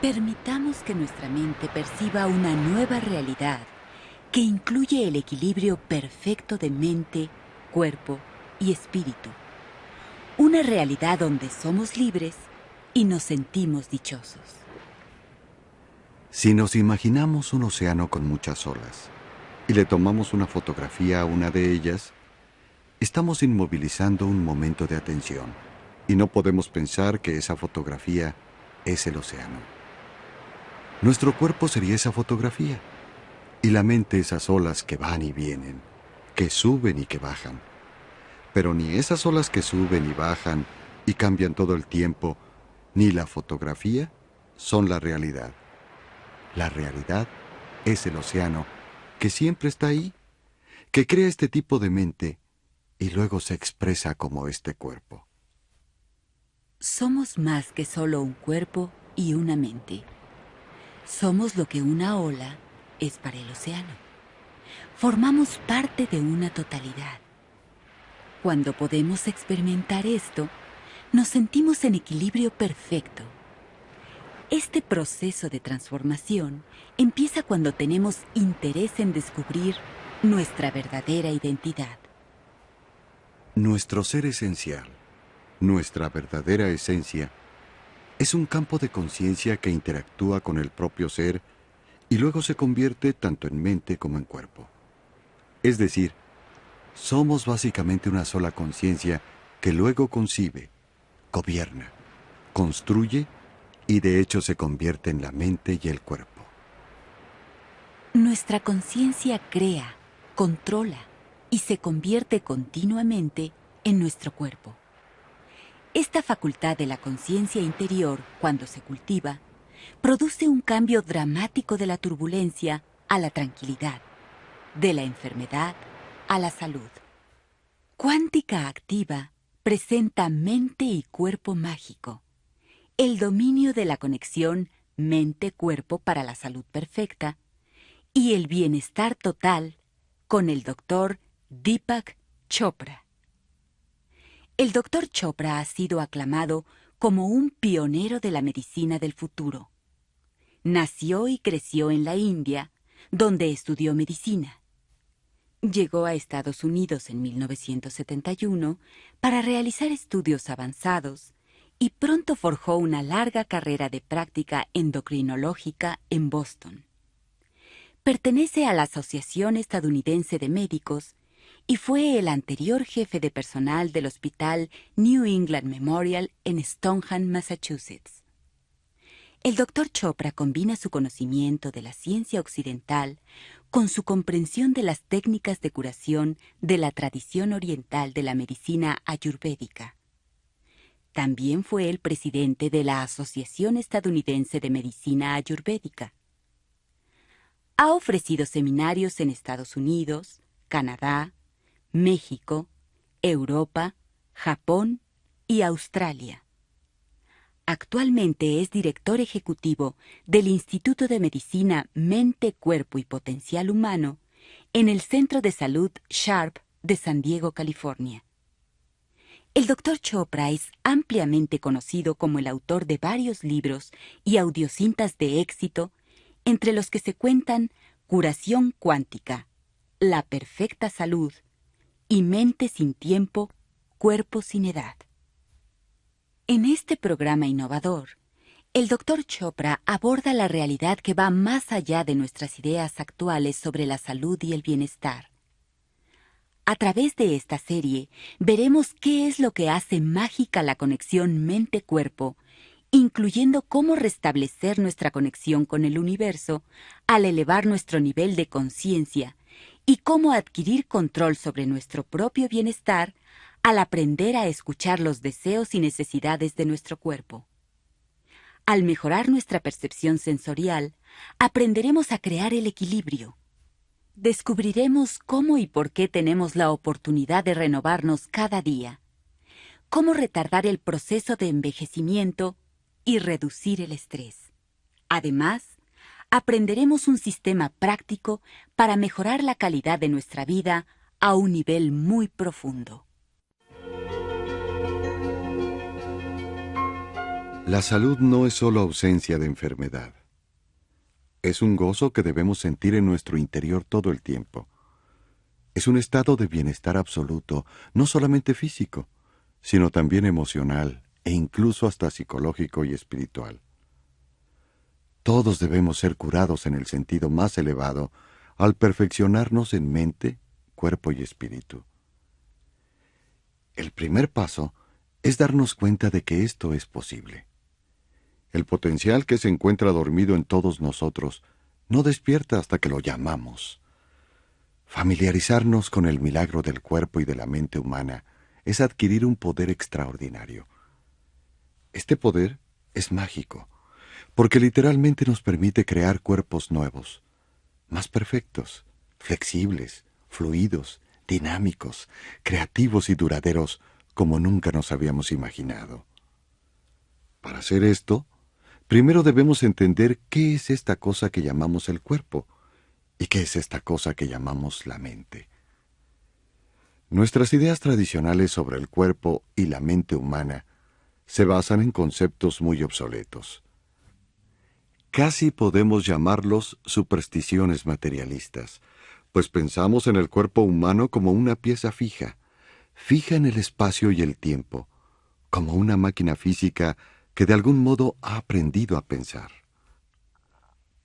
Permitamos que nuestra mente perciba una nueva realidad que incluye el equilibrio perfecto de mente, cuerpo y espíritu. Una realidad donde somos libres y nos sentimos dichosos. Si nos imaginamos un océano con muchas olas y le tomamos una fotografía a una de ellas, estamos inmovilizando un momento de atención y no podemos pensar que esa fotografía es el océano. Nuestro cuerpo sería esa fotografía y la mente esas olas que van y vienen, que suben y que bajan. Pero ni esas olas que suben y bajan y cambian todo el tiempo, ni la fotografía son la realidad. La realidad es el océano que siempre está ahí, que crea este tipo de mente y luego se expresa como este cuerpo. Somos más que solo un cuerpo y una mente. Somos lo que una ola es para el océano. Formamos parte de una totalidad. Cuando podemos experimentar esto, nos sentimos en equilibrio perfecto. Este proceso de transformación empieza cuando tenemos interés en descubrir nuestra verdadera identidad. Nuestro ser esencial, nuestra verdadera esencia, es un campo de conciencia que interactúa con el propio ser y luego se convierte tanto en mente como en cuerpo. Es decir, somos básicamente una sola conciencia que luego concibe, gobierna, construye y de hecho se convierte en la mente y el cuerpo. Nuestra conciencia crea, controla y se convierte continuamente en nuestro cuerpo. Esta facultad de la conciencia interior, cuando se cultiva, produce un cambio dramático de la turbulencia a la tranquilidad, de la enfermedad a la salud. Cuántica Activa presenta mente y cuerpo mágico, el dominio de la conexión mente-cuerpo para la salud perfecta y el bienestar total con el Dr. Deepak Chopra. El Dr. Chopra ha sido aclamado como un pionero de la medicina del futuro. Nació y creció en la India, donde estudió medicina. Llegó a Estados Unidos en 1971 para realizar estudios avanzados y pronto forjó una larga carrera de práctica endocrinológica en Boston. Pertenece a la Asociación Estadounidense de Médicos y fue el anterior jefe de personal del Hospital New England Memorial en Stoneham, Massachusetts. El Dr. Chopra combina su conocimiento de la ciencia occidental con su comprensión de las técnicas de curación de la tradición oriental de la medicina ayurvédica. También fue el presidente de la Asociación Estadounidense de Medicina Ayurvédica. Ha ofrecido seminarios en Estados Unidos, Canadá, México, Europa, Japón y Australia. Actualmente es director ejecutivo del Instituto de Medicina Mente, Cuerpo y Potencial Humano en el Centro de Salud Sharp de San Diego, California. El Dr. Chopra es ampliamente conocido como el autor de varios libros y audiocintas de éxito, entre los que se cuentan Curación Cuántica, La Perfecta Salud y Mente sin Tiempo, Cuerpo sin Edad. En este programa innovador, el Dr. Chopra aborda la realidad que va más allá de nuestras ideas actuales sobre la salud y el bienestar. A través de esta serie, veremos qué es lo que hace mágica la conexión mente-cuerpo, incluyendo cómo restablecer nuestra conexión con el universo al elevar nuestro nivel de conciencia y cómo adquirir control sobre nuestro propio bienestar al aprender a escuchar los deseos y necesidades de nuestro cuerpo. Al mejorar nuestra percepción sensorial, aprenderemos a crear el equilibrio. Descubriremos cómo y por qué tenemos la oportunidad de renovarnos cada día, cómo retardar el proceso de envejecimiento y reducir el estrés. Además, aprenderemos un sistema práctico para mejorar la calidad de nuestra vida a un nivel muy profundo. La salud no es solo ausencia de enfermedad. Es un gozo que debemos sentir en nuestro interior todo el tiempo. Es un estado de bienestar absoluto, no solamente físico, sino también emocional e incluso hasta psicológico y espiritual. Todos debemos ser curados en el sentido más elevado al perfeccionarnos en mente, cuerpo y espíritu. El primer paso es darnos cuenta de que esto es posible. El potencial que se encuentra dormido en todos nosotros no despierta hasta que lo llamamos. Familiarizarnos con el milagro del cuerpo y de la mente humana es adquirir un poder extraordinario. Este poder es mágico, porque literalmente nos permite crear cuerpos nuevos, más perfectos, flexibles, fluidos, dinámicos, creativos y duraderos como nunca nos habíamos imaginado. Para hacer esto, primero debemos entender qué es esta cosa que llamamos el cuerpo y qué es esta cosa que llamamos la mente. Nuestras ideas tradicionales sobre el cuerpo y la mente humana se basan en conceptos muy obsoletos. Casi podemos llamarlos supersticiones materialistas, pues pensamos en el cuerpo humano como una pieza fija en el espacio y el tiempo, como una máquina física que de algún modo ha aprendido a pensar.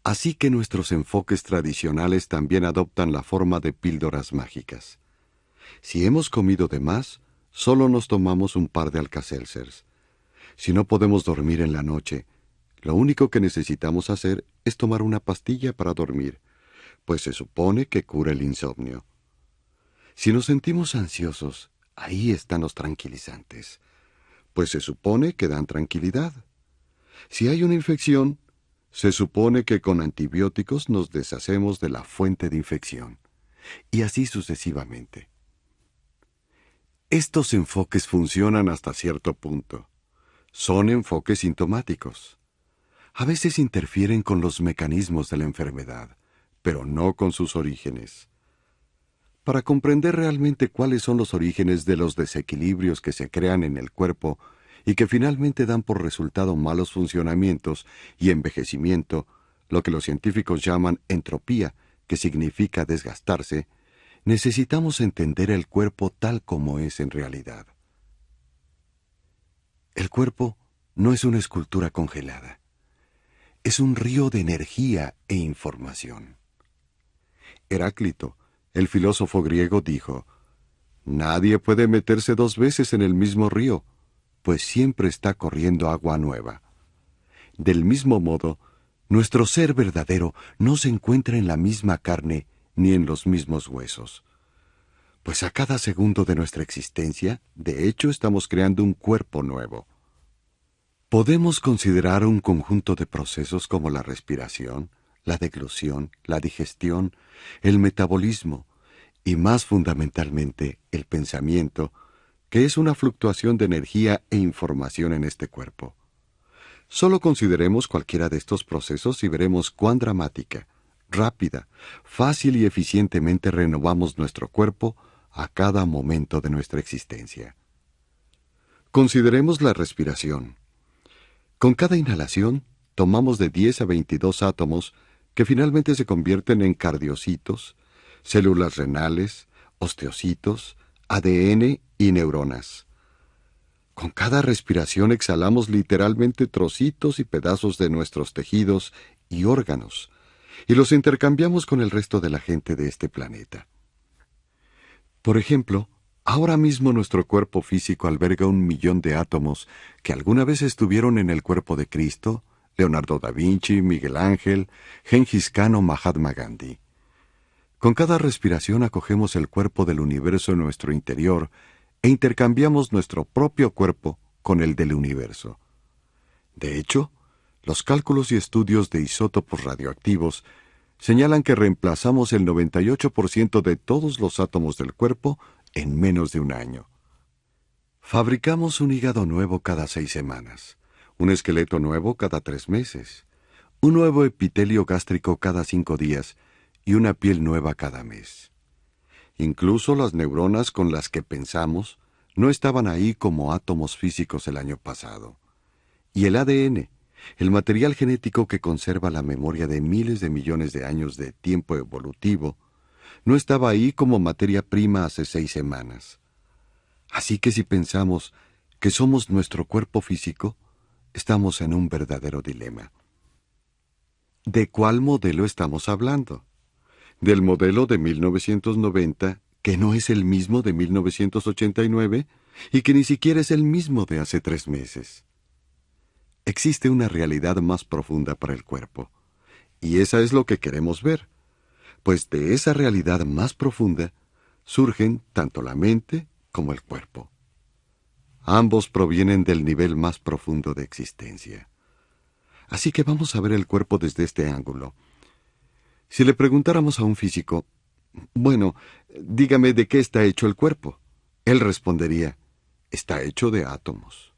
Así que nuestros enfoques tradicionales también adoptan la forma de píldoras mágicas. Si hemos comido de más, solo nos tomamos un par de Alka-Seltzers. Si no podemos dormir en la noche, lo único que necesitamos hacer es tomar una pastilla para dormir, pues se supone que cura el insomnio. Si nos sentimos ansiosos, ahí están los tranquilizantes, pues se supone que dan tranquilidad. Si hay una infección, se supone que con antibióticos nos deshacemos de la fuente de infección, y así sucesivamente. Estos enfoques funcionan hasta cierto punto. Son enfoques sintomáticos. A veces interfieren con los mecanismos de la enfermedad, pero no con sus orígenes. Para comprender realmente cuáles son los orígenes de los desequilibrios que se crean en el cuerpo y que finalmente dan por resultado malos funcionamientos y envejecimiento, lo que los científicos llaman entropía, que significa desgastarse, necesitamos entender el cuerpo tal como es en realidad. El cuerpo no es una escultura congelada. Es un río de energía e información. Heráclito, el filósofo griego, dijo: «Nadie puede meterse 2 veces en el mismo río, pues siempre está corriendo agua nueva». Del mismo modo, nuestro ser verdadero no se encuentra en la misma carne ni en los mismos huesos. Pues a cada segundo de nuestra existencia, de hecho, estamos creando un cuerpo nuevo. Podemos considerar un conjunto de procesos como la respiración, la deglución, la digestión, el metabolismo y, más fundamentalmente, el pensamiento, que es una fluctuación de energía e información en este cuerpo. Solo consideremos cualquiera de estos procesos y veremos cuán dramática, rápida, fácil y eficientemente renovamos nuestro cuerpo a cada momento de nuestra existencia. Consideremos la respiración. Con cada inhalación, tomamos de 10 a 22 átomos que finalmente se convierten en cardiocitos, células renales, osteocitos, ADN y neuronas. Con cada respiración exhalamos literalmente trocitos y pedazos de nuestros tejidos y órganos, y los intercambiamos con el resto de la gente de este planeta. Por ejemplo, ahora mismo nuestro cuerpo físico alberga 1.000.000 de átomos que alguna vez estuvieron en el cuerpo de Cristo, Leonardo da Vinci, Miguel Ángel, Gengis Khan o Mahatma Gandhi. Con cada respiración acogemos el cuerpo del universo en nuestro interior e intercambiamos nuestro propio cuerpo con el del universo. De hecho, los cálculos y estudios de isótopos radioactivos señalan que reemplazamos el 98% de todos los átomos del cuerpo en menos de un año. Fabricamos un hígado nuevo cada 6 semanas, un esqueleto nuevo cada 3 meses, un nuevo epitelio gástrico cada 5 días y una piel nueva cada mes. Incluso las neuronas con las que pensamos no estaban ahí como átomos físicos el año pasado. Y el ADN, el material genético que conserva la memoria de miles de millones de años de tiempo evolutivo, no estaba ahí como materia prima hace 6 semanas. Así que si pensamos que somos nuestro cuerpo físico, estamos en un verdadero dilema. ¿De cuál modelo estamos hablando? ¿Del modelo de 1990, que no es el mismo de 1989 y que ni siquiera es el mismo de hace 3 meses? Existe una realidad más profunda para el cuerpo, y esa es lo que queremos ver, pues de esa realidad más profunda surgen tanto la mente como el cuerpo. Ambos provienen del nivel más profundo de existencia. Así que vamos a ver el cuerpo desde este ángulo. Si le preguntáramos a un físico, bueno, dígame de qué está hecho el cuerpo, él respondería, está hecho de átomos.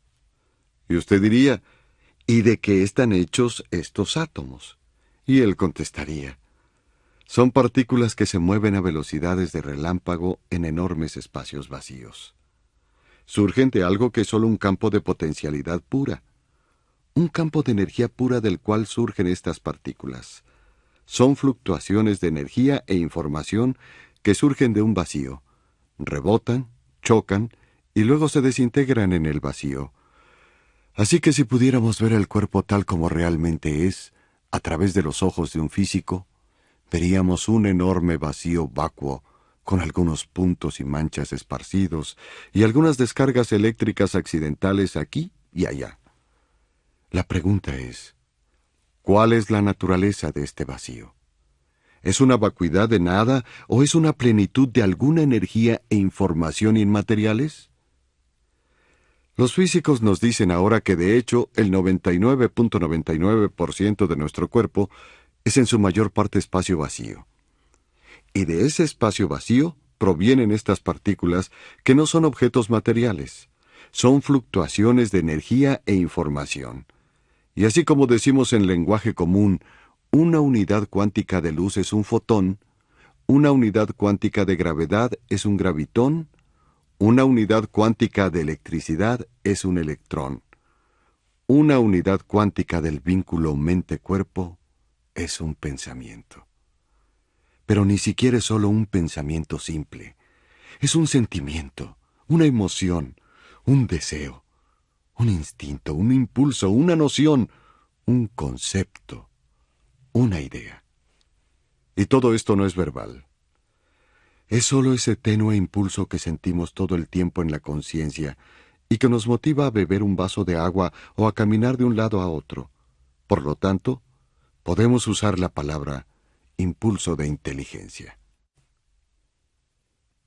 Y usted diría, ¿y de qué están hechos estos átomos? Y él contestaría, son partículas que se mueven a velocidades de relámpago en enormes espacios vacíos. Surgen de algo que es solo un campo de potencialidad pura, un campo de energía pura del cual surgen estas partículas. Son fluctuaciones de energía e información que surgen de un vacío, rebotan, chocan y luego se desintegran en el vacío. Así que si pudiéramos ver el cuerpo tal como realmente es, a través de los ojos de un físico, veríamos un enorme vacío vacuo, con algunos puntos y manchas esparcidos, y algunas descargas eléctricas accidentales aquí y allá. La pregunta es, ¿cuál es la naturaleza de este vacío? ¿Es una vacuidad de nada o es una plenitud de alguna energía e información inmateriales? Los físicos nos dicen ahora que de hecho el 99.99% de nuestro cuerpo es en su mayor parte espacio vacío. Y de ese espacio vacío provienen estas partículas que no son objetos materiales, son fluctuaciones de energía e información. Y así como decimos en lenguaje común, una unidad cuántica de luz es un fotón, una unidad cuántica de gravedad es un gravitón, una unidad cuántica de electricidad es un electrón. Una unidad cuántica del vínculo mente-cuerpo es un pensamiento. Pero ni siquiera es solo un pensamiento simple. Es un sentimiento, una emoción, un deseo, un instinto, un impulso, una noción, un concepto, una idea. Y todo esto no es verbal. Es solo ese tenue impulso que sentimos todo el tiempo en la conciencia y que nos motiva a beber un vaso de agua o a caminar de un lado a otro. Por lo tanto, podemos usar la palabra impulso de inteligencia.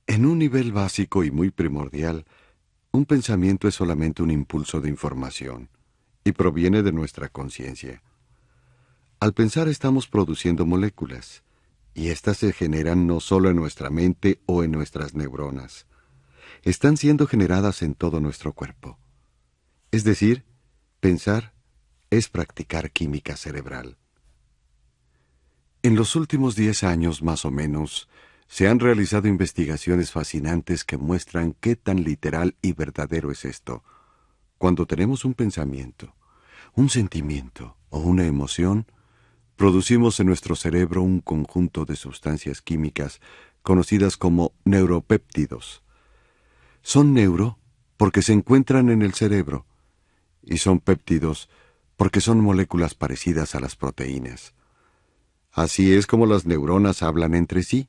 En un nivel básico y muy primordial, un pensamiento es solamente un impulso de información y proviene de nuestra conciencia. Al pensar estamos produciendo moléculas, y éstas se generan no solo en nuestra mente o en nuestras neuronas. Están siendo generadas en todo nuestro cuerpo. Es decir, pensar es practicar química cerebral. En los últimos 10 años más o menos, se han realizado investigaciones fascinantes que muestran qué tan literal y verdadero es esto. Cuando tenemos un pensamiento, un sentimiento o una emoción, producimos en nuestro cerebro un conjunto de sustancias químicas conocidas como neuropéptidos. Son neuro porque se encuentran en el cerebro y son péptidos porque son moléculas parecidas a las proteínas. Así es como las neuronas hablan entre sí.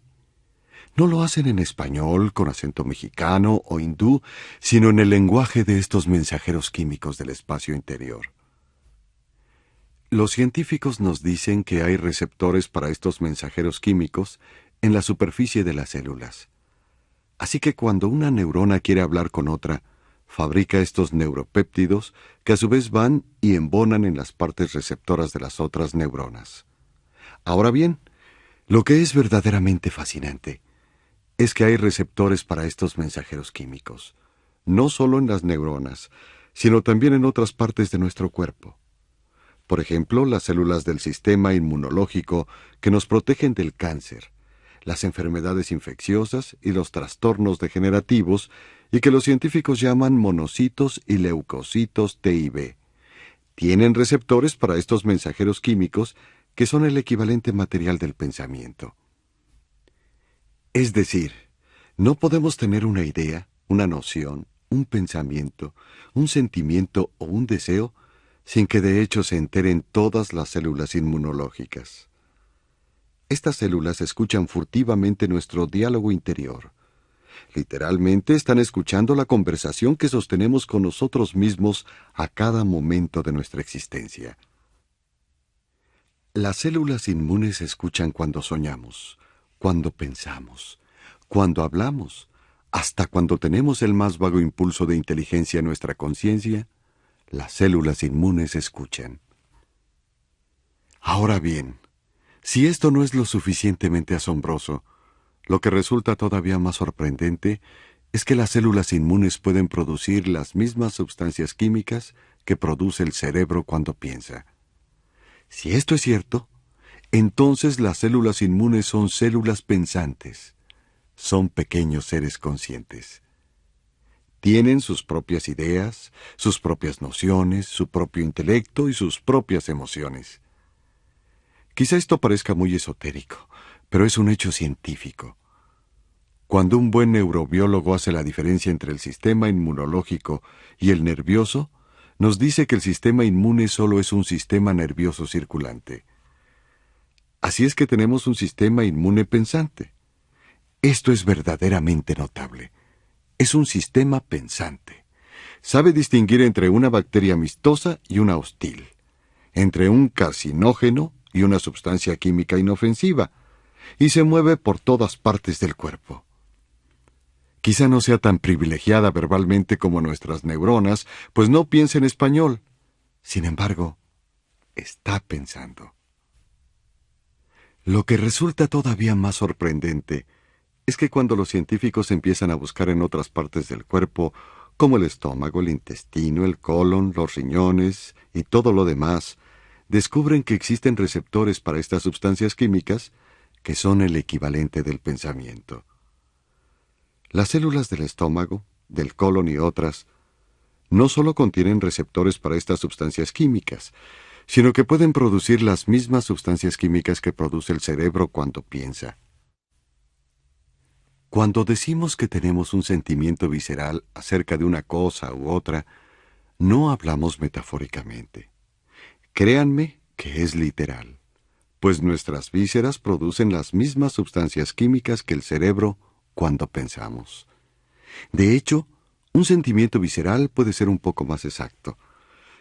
No lo hacen en español, con acento mexicano o hindú, sino en el lenguaje de estos mensajeros químicos del espacio interior. Los científicos nos dicen que hay receptores para estos mensajeros químicos en la superficie de las células. Así que cuando una neurona quiere hablar con otra, fabrica estos neuropéptidos que a su vez van y embonan en las partes receptoras de las otras neuronas. Ahora bien, lo que es verdaderamente fascinante es que hay receptores para estos mensajeros químicos, no solo en las neuronas, sino también en otras partes de nuestro cuerpo. Por ejemplo, las células del sistema inmunológico que nos protegen del cáncer, las enfermedades infecciosas y los trastornos degenerativos, y que los científicos llaman monocitos y leucocitos T y B. Tienen receptores para estos mensajeros químicos que son el equivalente material del pensamiento. Es decir, no podemos tener una idea, una noción, un pensamiento, un sentimiento o un deseo sin que de hecho se enteren todas las células inmunológicas. Estas células escuchan furtivamente nuestro diálogo interior. Literalmente están escuchando la conversación que sostenemos con nosotros mismos a cada momento de nuestra existencia. Las células inmunes escuchan cuando soñamos, cuando pensamos, cuando hablamos, hasta cuando tenemos el más vago impulso de inteligencia en nuestra conciencia. Las células inmunes escuchan. Ahora bien, si esto no es lo suficientemente asombroso, lo que resulta todavía más sorprendente es que las células inmunes pueden producir las mismas sustancias químicas que produce el cerebro cuando piensa. Si esto es cierto, entonces las células inmunes son células pensantes. Son pequeños seres conscientes. Tienen sus propias ideas, sus propias nociones, su propio intelecto y sus propias emociones. Quizá esto parezca muy esotérico, pero es un hecho científico. Cuando un buen neurobiólogo hace la diferencia entre el sistema inmunológico y el nervioso, nos dice que el sistema inmune solo es un sistema nervioso circulante. Así es que tenemos un sistema inmune pensante. Esto es verdaderamente notable. Es un sistema pensante. Sabe distinguir entre una bacteria amistosa y una hostil, entre un carcinógeno y una sustancia química inofensiva, y se mueve por todas partes del cuerpo. Quizá no sea tan privilegiada verbalmente como nuestras neuronas, pues no piensa en español. Sin embargo, está pensando. Lo que resulta todavía más sorprendente es que cuando los científicos empiezan a buscar en otras partes del cuerpo, como el estómago, el intestino, el colon, los riñones y todo lo demás, descubren que existen receptores para estas sustancias químicas que son el equivalente del pensamiento. Las células del estómago, del colon y otras, no solo contienen receptores para estas sustancias químicas, sino que pueden producir las mismas sustancias químicas que produce el cerebro cuando piensa. Cuando decimos que tenemos un sentimiento visceral acerca de una cosa u otra, no hablamos metafóricamente. Créanme que es literal, pues nuestras vísceras producen las mismas sustancias químicas que el cerebro cuando pensamos. De hecho, un sentimiento visceral puede ser un poco más exacto,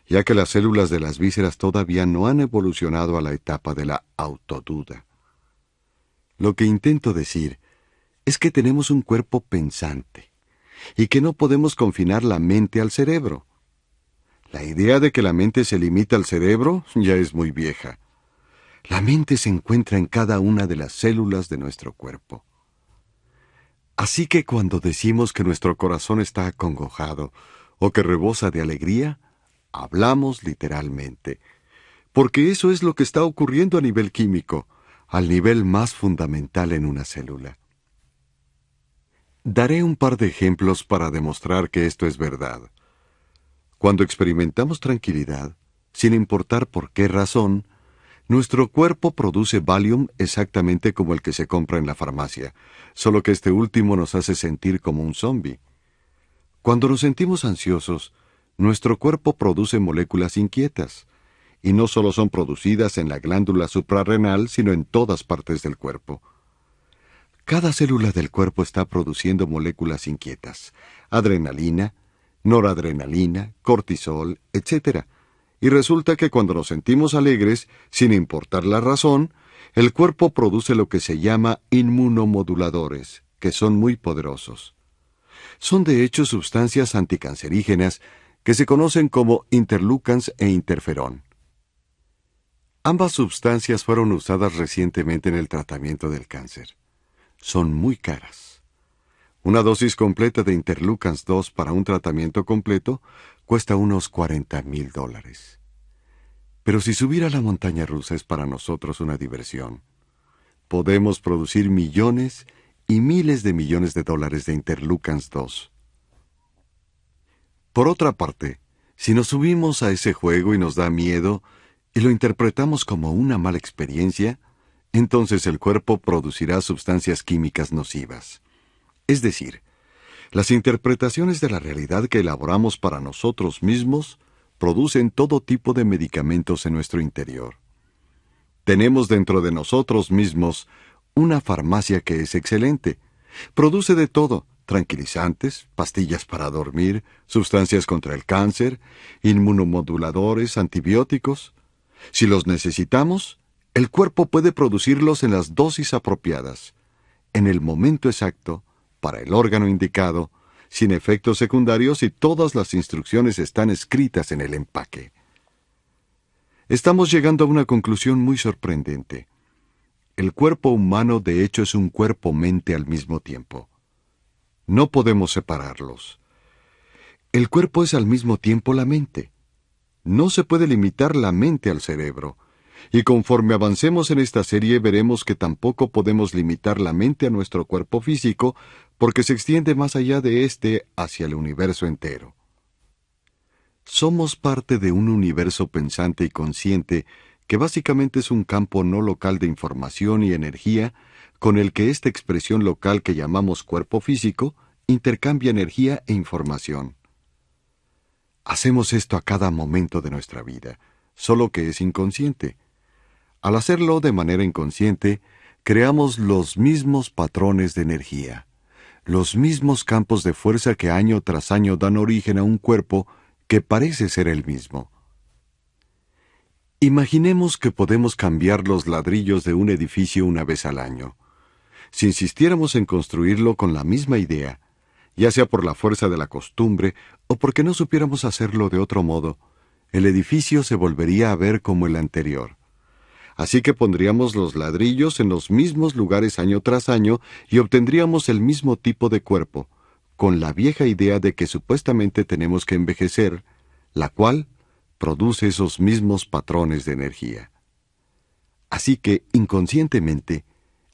ya que las células de las vísceras todavía no han evolucionado a la etapa de la autoduda. Lo que intento decir es que tenemos un cuerpo pensante y que no podemos confinar la mente al cerebro. La idea de que la mente se limita al cerebro ya es muy vieja. La mente se encuentra en cada una de las células de nuestro cuerpo. Así que cuando decimos que nuestro corazón está acongojado o que rebosa de alegría, hablamos literalmente, porque eso es lo que está ocurriendo a nivel químico, al nivel más fundamental en una célula. Daré un par de ejemplos para demostrar que esto es verdad. Cuando experimentamos tranquilidad, sin importar por qué razón, nuestro cuerpo produce Valium exactamente como el que se compra en la farmacia, solo que este último nos hace sentir como un zombi. Cuando nos sentimos ansiosos, nuestro cuerpo produce moléculas inquietas, y no solo son producidas en la glándula suprarrenal, sino en todas partes del cuerpo. Cada célula del cuerpo está produciendo moléculas inquietas, adrenalina, noradrenalina, cortisol, etc. Y resulta que cuando nos sentimos alegres, sin importar la razón, el cuerpo produce lo que se llama inmunomoduladores, que son muy poderosos. Son de hecho sustancias anticancerígenas que se conocen como interleukins e interferón. Ambas sustancias fueron usadas recientemente en el tratamiento del cáncer. Son muy caras. Una dosis completa de interleukins 2 para un tratamiento completo cuesta unos $40,000. Pero si subir a la montaña rusa es para nosotros una diversión, podemos producir millones y miles de millones de dólares de interleukins 2. Por otra parte, Si nos subimos a ese juego y nos da miedo, y lo interpretamos como una mala experiencia, entonces el cuerpo producirá sustancias químicas nocivas. Es decir, las interpretaciones de la realidad que elaboramos para nosotros mismos producen todo tipo de medicamentos en nuestro interior. Tenemos dentro de nosotros mismos una farmacia que es excelente. Produce de todo: tranquilizantes, pastillas para dormir, sustancias contra el cáncer, inmunomoduladores, antibióticos. Si los necesitamos, el cuerpo puede producirlos en las dosis apropiadas, en el momento exacto, para el órgano indicado, sin efectos secundarios, y todas las instrucciones están escritas en el empaque. Estamos llegando a una conclusión muy sorprendente. El cuerpo humano de hecho es un cuerpo-mente al mismo tiempo. No podemos separarlos. El cuerpo es al mismo tiempo la mente. No se puede limitar la mente al cerebro. Y conforme avancemos en esta serie veremos que tampoco podemos limitar la mente a nuestro cuerpo físico, porque se extiende más allá de éste hacia el universo entero. Somos parte de un universo pensante y consciente que básicamente es un campo no local de información y energía con el que esta expresión local que llamamos cuerpo físico intercambia energía e información. Hacemos esto a cada momento de nuestra vida, solo que es inconsciente. Al hacerlo de manera inconsciente, creamos los mismos patrones de energía, los mismos campos de fuerza que año tras año dan origen a un cuerpo que parece ser el mismo. Imaginemos que podemos cambiar los ladrillos de un edificio una vez al año. Si insistiéramos en construirlo con la misma idea, ya sea por la fuerza de la costumbre o porque no supiéramos hacerlo de otro modo, el edificio se volvería a ver como el anterior. Así que pondríamos los ladrillos en los mismos lugares año tras año y obtendríamos el mismo tipo de cuerpo, con la vieja idea de que supuestamente tenemos que envejecer, la cual produce esos mismos patrones de energía. Así que, inconscientemente,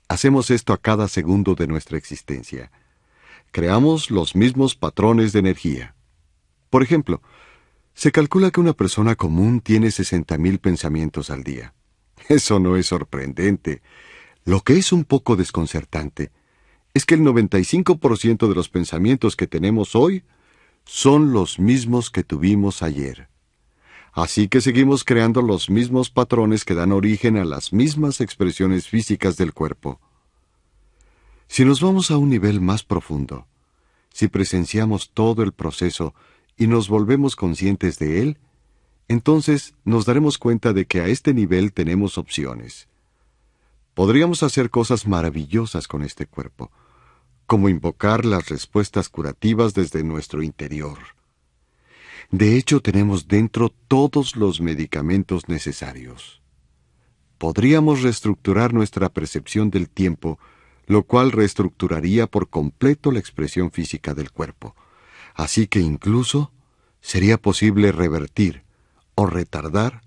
hacemos esto a cada segundo de nuestra existencia. Creamos los mismos patrones de energía. Por ejemplo, se calcula que una persona común tiene 60,000 pensamientos al día. Eso no es sorprendente. Lo que es un poco desconcertante es que el 95% de los pensamientos que tenemos hoy son los mismos que tuvimos ayer. Así que seguimos creando los mismos patrones que dan origen a las mismas expresiones físicas del cuerpo. Si nos vamos a un nivel más profundo, si presenciamos todo el proceso y nos volvemos conscientes de él, entonces nos daremos cuenta de que a este nivel tenemos opciones. Podríamos hacer cosas maravillosas con este cuerpo, como invocar las respuestas curativas desde nuestro interior. De hecho, tenemos dentro todos los medicamentos necesarios. Podríamos reestructurar nuestra percepción del tiempo, lo cual reestructuraría por completo la expresión física del cuerpo. Así que incluso sería posible revertir o retardar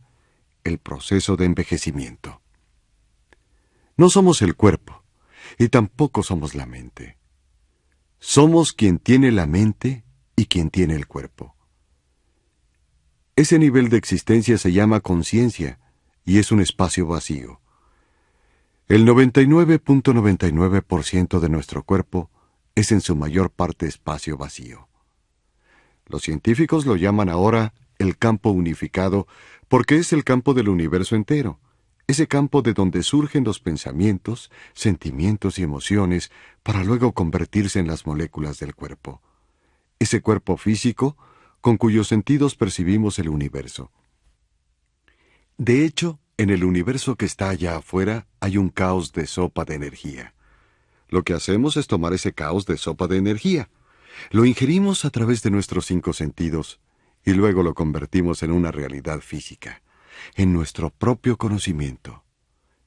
el proceso de envejecimiento. No somos el cuerpo, y tampoco somos la mente. Somos quien tiene la mente y quien tiene el cuerpo. Ese nivel de existencia se llama conciencia y es un espacio vacío. El 99.99% de nuestro cuerpo es en su mayor parte espacio vacío. Los científicos lo llaman ahora el campo unificado porque es el campo del universo entero, ese campo de donde surgen los pensamientos, sentimientos y emociones para luego convertirse en las moléculas del cuerpo. Ese cuerpo físico con cuyos sentidos percibimos el universo. De hecho, en el universo que está allá afuera hay un caos de sopa de energía. Lo que hacemos es tomar ese caos de sopa de energía, lo ingerimos a través de nuestros 5 sentidos y luego lo convertimos en una realidad física, en nuestro propio conocimiento,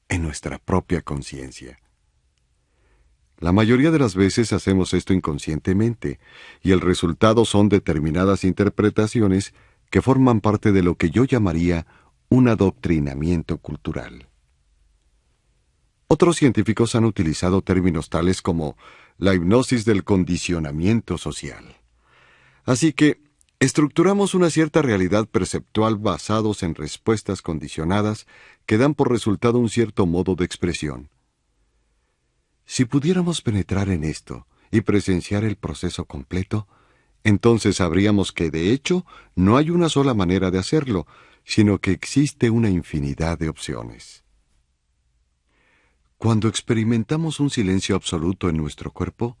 en nuestra propia conciencia. La mayoría de las veces hacemos esto inconscientemente, y el resultado son determinadas interpretaciones que forman parte de lo que yo llamaría un adoctrinamiento cultural. Otros científicos han utilizado términos tales como la hipnosis del condicionamiento social. Así que Estructuramos una cierta realidad perceptual basados en respuestas condicionadas que dan por resultado un cierto modo de expresión. Si pudiéramos penetrar en esto y presenciar el proceso completo, entonces sabríamos que, de hecho, no hay una sola manera de hacerlo, sino que existe una infinidad de opciones. Cuando experimentamos un silencio absoluto en nuestro cuerpo,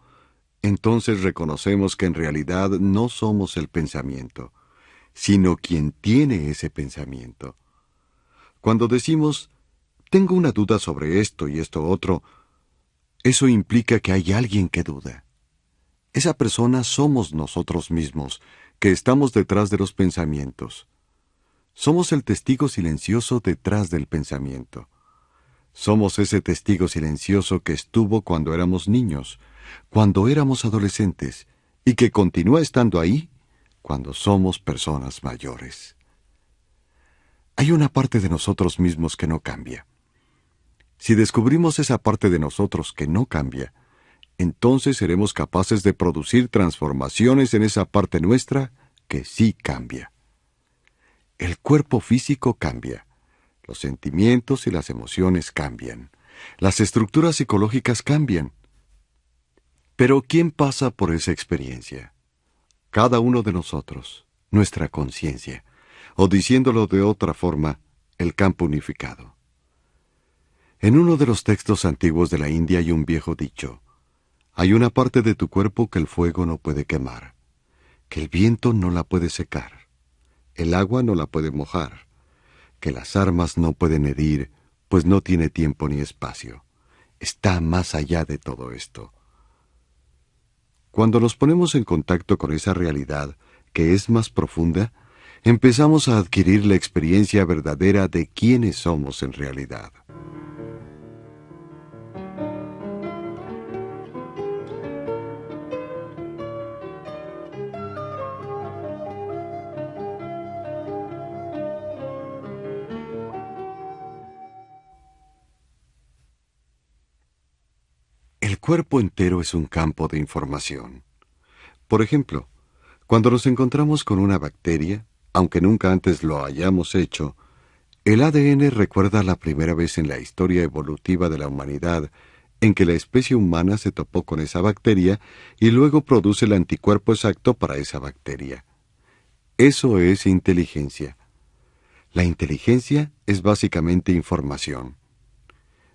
entonces reconocemos que en realidad no somos el pensamiento, sino quien tiene ese pensamiento. Cuando decimos, tengo una duda sobre esto y esto otro, eso implica que hay alguien que duda. Esa persona somos nosotros mismos, que estamos detrás de los pensamientos. Somos el testigo silencioso detrás del pensamiento. Somos ese testigo silencioso que estuvo cuando éramos niños, cuando éramos adolescentes, y que continúa estando ahí cuando somos personas mayores. Hay una parte de nosotros mismos que no cambia. Si descubrimos esa parte de nosotros que no cambia, entonces seremos capaces de producir transformaciones en esa parte nuestra que sí cambia. El cuerpo físico cambia. Los sentimientos y las emociones cambian. Las estructuras psicológicas cambian. Pero ¿quién pasa por esa experiencia? Cada uno de nosotros, nuestra conciencia, o diciéndolo de otra forma, el campo unificado. En uno de los textos antiguos de la India hay un viejo dicho: hay una parte de tu cuerpo que el fuego no puede quemar, que el viento no la puede secar, el agua no la puede mojar, que las armas no pueden herir, pues no tiene tiempo ni espacio. Está más allá de todo esto. Cuando nos ponemos en contacto con esa realidad, que es más profunda, empezamos a adquirir la experiencia verdadera de quiénes somos en realidad. El cuerpo entero es un campo de información. Por ejemplo, cuando nos encontramos con una bacteria, aunque nunca antes lo hayamos hecho, el ADN recuerda la primera vez en la historia evolutiva de la humanidad en que la especie humana se topó con esa bacteria y luego produce el anticuerpo exacto para esa bacteria. Eso es inteligencia. La inteligencia es básicamente información.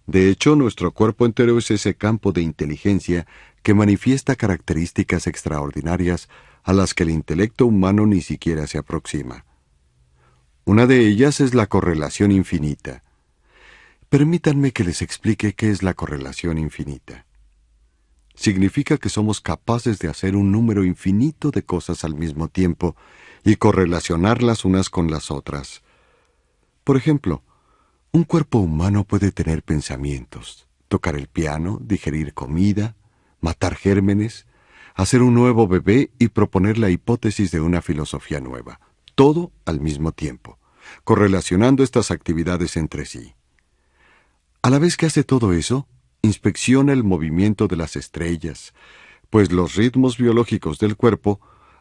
De hecho, nuestro cuerpo entero es ese campo de inteligencia que manifiesta características extraordinarias a las que el intelecto humano ni siquiera se aproxima. Una de ellas es la correlación infinita. Permítanme que les explique qué es la correlación infinita. Significa que somos capaces de hacer un número infinito de cosas al mismo tiempo y correlacionarlas unas con las otras. Por ejemplo, un cuerpo humano puede tener pensamientos, tocar el piano, digerir comida, matar gérmenes, hacer un nuevo bebé y proponer la hipótesis de una filosofía nueva. Todo al mismo tiempo, correlacionando estas actividades entre sí. A la vez que hace todo eso, inspecciona el movimiento de las estrellas, pues los ritmos biológicos del cuerpo,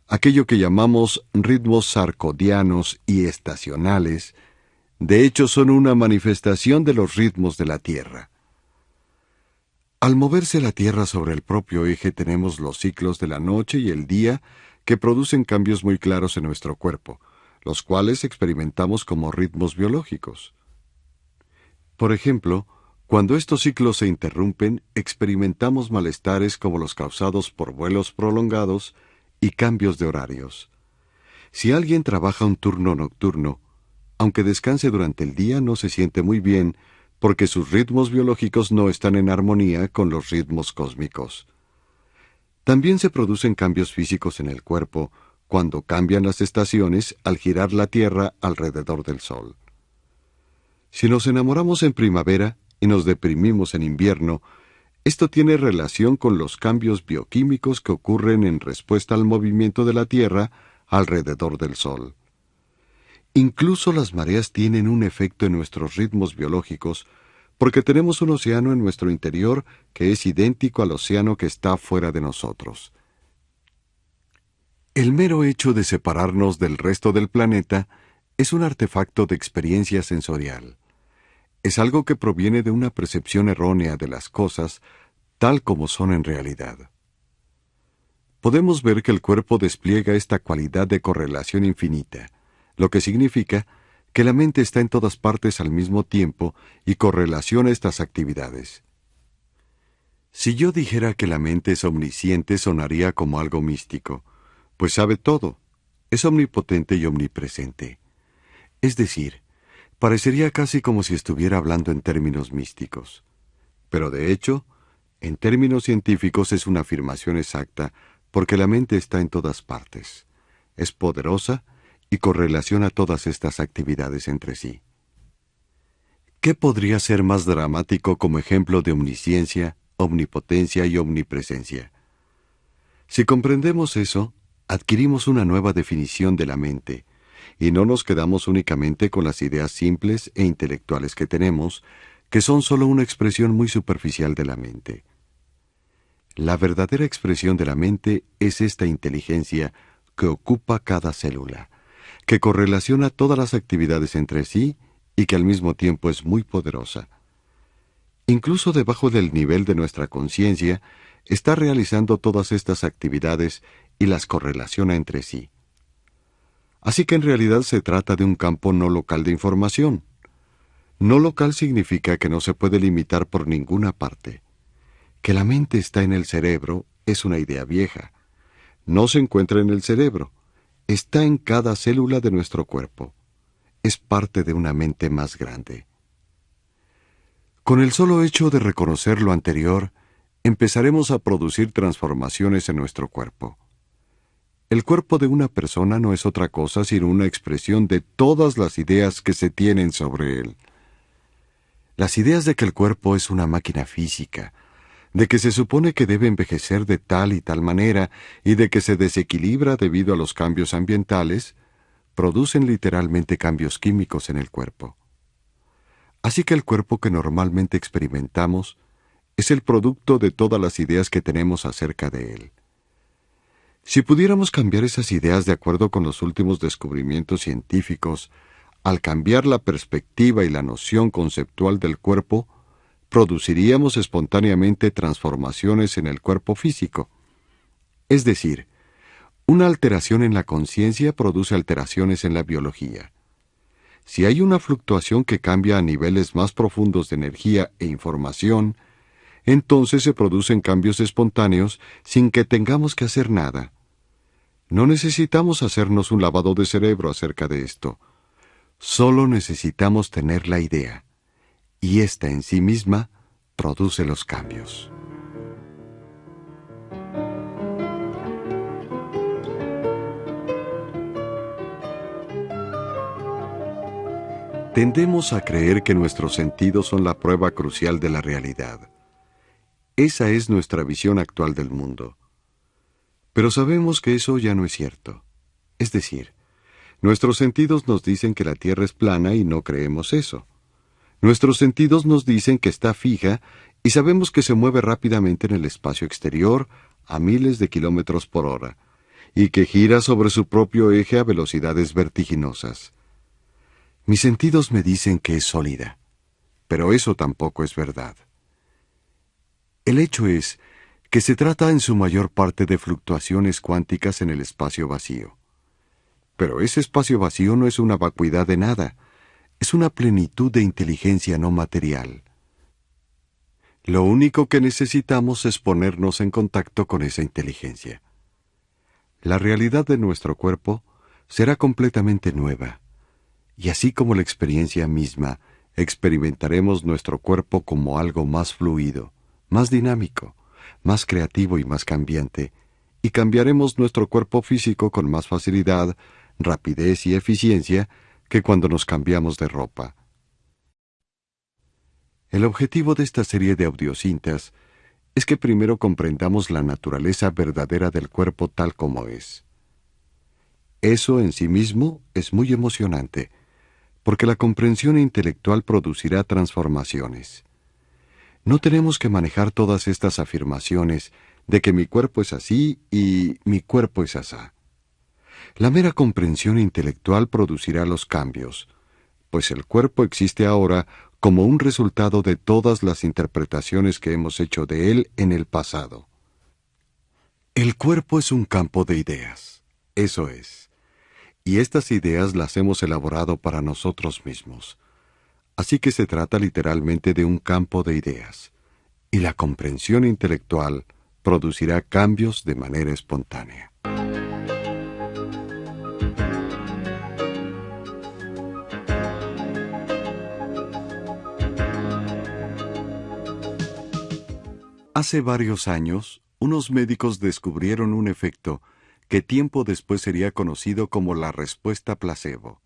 aquello que llamamos ritmos circadianos y estacionales, de hecho son una manifestación de los ritmos de la Tierra. Al moverse la Tierra sobre el propio eje tenemos los ciclos de la noche y el día que producen cambios muy claros en nuestro cuerpo, los cuales experimentamos como ritmos biológicos. Por ejemplo, cuando estos ciclos se interrumpen, experimentamos malestares como los causados por vuelos prolongados y cambios de horarios. Si alguien trabaja un turno nocturno, aunque descanse durante el día, no se siente muy bien porque sus ritmos biológicos no están en armonía con los ritmos cósmicos. También se producen cambios físicos en el cuerpo cuando cambian las estaciones al girar la Tierra alrededor del Sol. Si nos enamoramos en primavera y nos deprimimos en invierno, esto tiene relación con los cambios bioquímicos que ocurren en respuesta al movimiento de la Tierra alrededor del Sol. Incluso las mareas tienen un efecto en nuestros ritmos biológicos porque tenemos un océano en nuestro interior que es idéntico al océano que está fuera de nosotros. El mero hecho de separarnos del resto del planeta es un artefacto de experiencia sensorial. Es algo que proviene de una percepción errónea de las cosas tal como son en realidad. Podemos ver que el cuerpo despliega esta cualidad de correlación infinita, lo que significa que la mente está en todas partes al mismo tiempo y correlaciona estas actividades. Si yo dijera que la mente es omnisciente, sonaría como algo místico, pues sabe todo, es omnipotente y omnipresente. Es decir, parecería casi como si estuviera hablando en términos místicos. Pero de hecho, en términos científicos es una afirmación exacta, porque la mente está en todas partes, es poderosa y correlaciona todas estas actividades entre sí. ¿Qué podría ser más dramático como ejemplo de omnisciencia, omnipotencia y omnipresencia? Si comprendemos eso, adquirimos una nueva definición de la mente, y no nos quedamos únicamente con las ideas simples e intelectuales que tenemos, que son solo una expresión muy superficial de la mente. La verdadera expresión de la mente es esta inteligencia que ocupa cada célula, que correlaciona todas las actividades entre sí y que al mismo tiempo es muy poderosa. Incluso debajo del nivel de nuestra conciencia, está realizando todas estas actividades y las correlaciona entre sí. Así que en realidad se trata de un campo no local de información. No local significa que no se puede limitar por ninguna parte. Que la mente está en el cerebro es una idea vieja. No se encuentra en el cerebro, está en cada célula de nuestro cuerpo. Es parte de una mente más grande. Con el solo hecho de reconocer lo anterior, empezaremos a producir transformaciones en nuestro cuerpo. El cuerpo de una persona no es otra cosa sino una expresión de todas las ideas que se tienen sobre él. Las ideas de que el cuerpo es una máquina física, de que se supone que debe envejecer de tal y tal manera y de que se desequilibra debido a los cambios ambientales, producen literalmente cambios químicos en el cuerpo. Así que el cuerpo que normalmente experimentamos es el producto de todas las ideas que tenemos acerca de él. Si pudiéramos cambiar esas ideas de acuerdo con los últimos descubrimientos científicos, al cambiar la perspectiva y la noción conceptual del cuerpo, produciríamos espontáneamente transformaciones en el cuerpo físico. Es decir, una alteración en la conciencia produce alteraciones en la biología. Si hay una fluctuación que cambia a niveles más profundos de energía e información, entonces se producen cambios espontáneos sin que tengamos que hacer nada. No necesitamos hacernos un lavado de cerebro acerca de esto. Solo necesitamos tener la idea, y ésta en sí misma produce los cambios. Tendemos a creer que nuestros sentidos son la prueba crucial de la realidad. Esa es nuestra visión actual del mundo. Pero sabemos que eso ya no es cierto. Es decir, nuestros sentidos nos dicen que la Tierra es plana y no creemos eso. Nuestros sentidos nos dicen que está fija y sabemos que se mueve rápidamente en el espacio exterior a miles de kilómetros por hora y que gira sobre su propio eje a velocidades vertiginosas. Mis sentidos me dicen que es sólida, pero eso tampoco es verdad. El hecho es que se trata en su mayor parte de fluctuaciones cuánticas en el espacio vacío. Pero ese espacio vacío no es una vacuidad de nada, es una plenitud de inteligencia no material. Lo único que necesitamos es ponernos en contacto con esa inteligencia. La realidad de nuestro cuerpo será completamente nueva, y así como la experiencia misma, experimentaremos nuestro cuerpo como algo más fluido, más dinámico, más creativo y más cambiante, y cambiaremos nuestro cuerpo físico con más facilidad, rapidez y eficiencia que cuando nos cambiamos de ropa. El objetivo de esta serie de audiocintas es que primero comprendamos la naturaleza verdadera del cuerpo tal como es. Eso en sí mismo es muy emocionante, porque la comprensión intelectual producirá transformaciones. No tenemos que manejar todas estas afirmaciones de que mi cuerpo es así y mi cuerpo es asá. La mera comprensión intelectual producirá los cambios, pues el cuerpo existe ahora como un resultado de todas las interpretaciones que hemos hecho de él en el pasado. El cuerpo es un campo de ideas, eso es, y estas ideas las hemos elaborado para nosotros mismos. Así que se trata literalmente de un campo de ideas, y la comprensión intelectual producirá cambios de manera espontánea. Hace varios años, unos médicos descubrieron un efecto que tiempo después sería conocido como la respuesta placebo.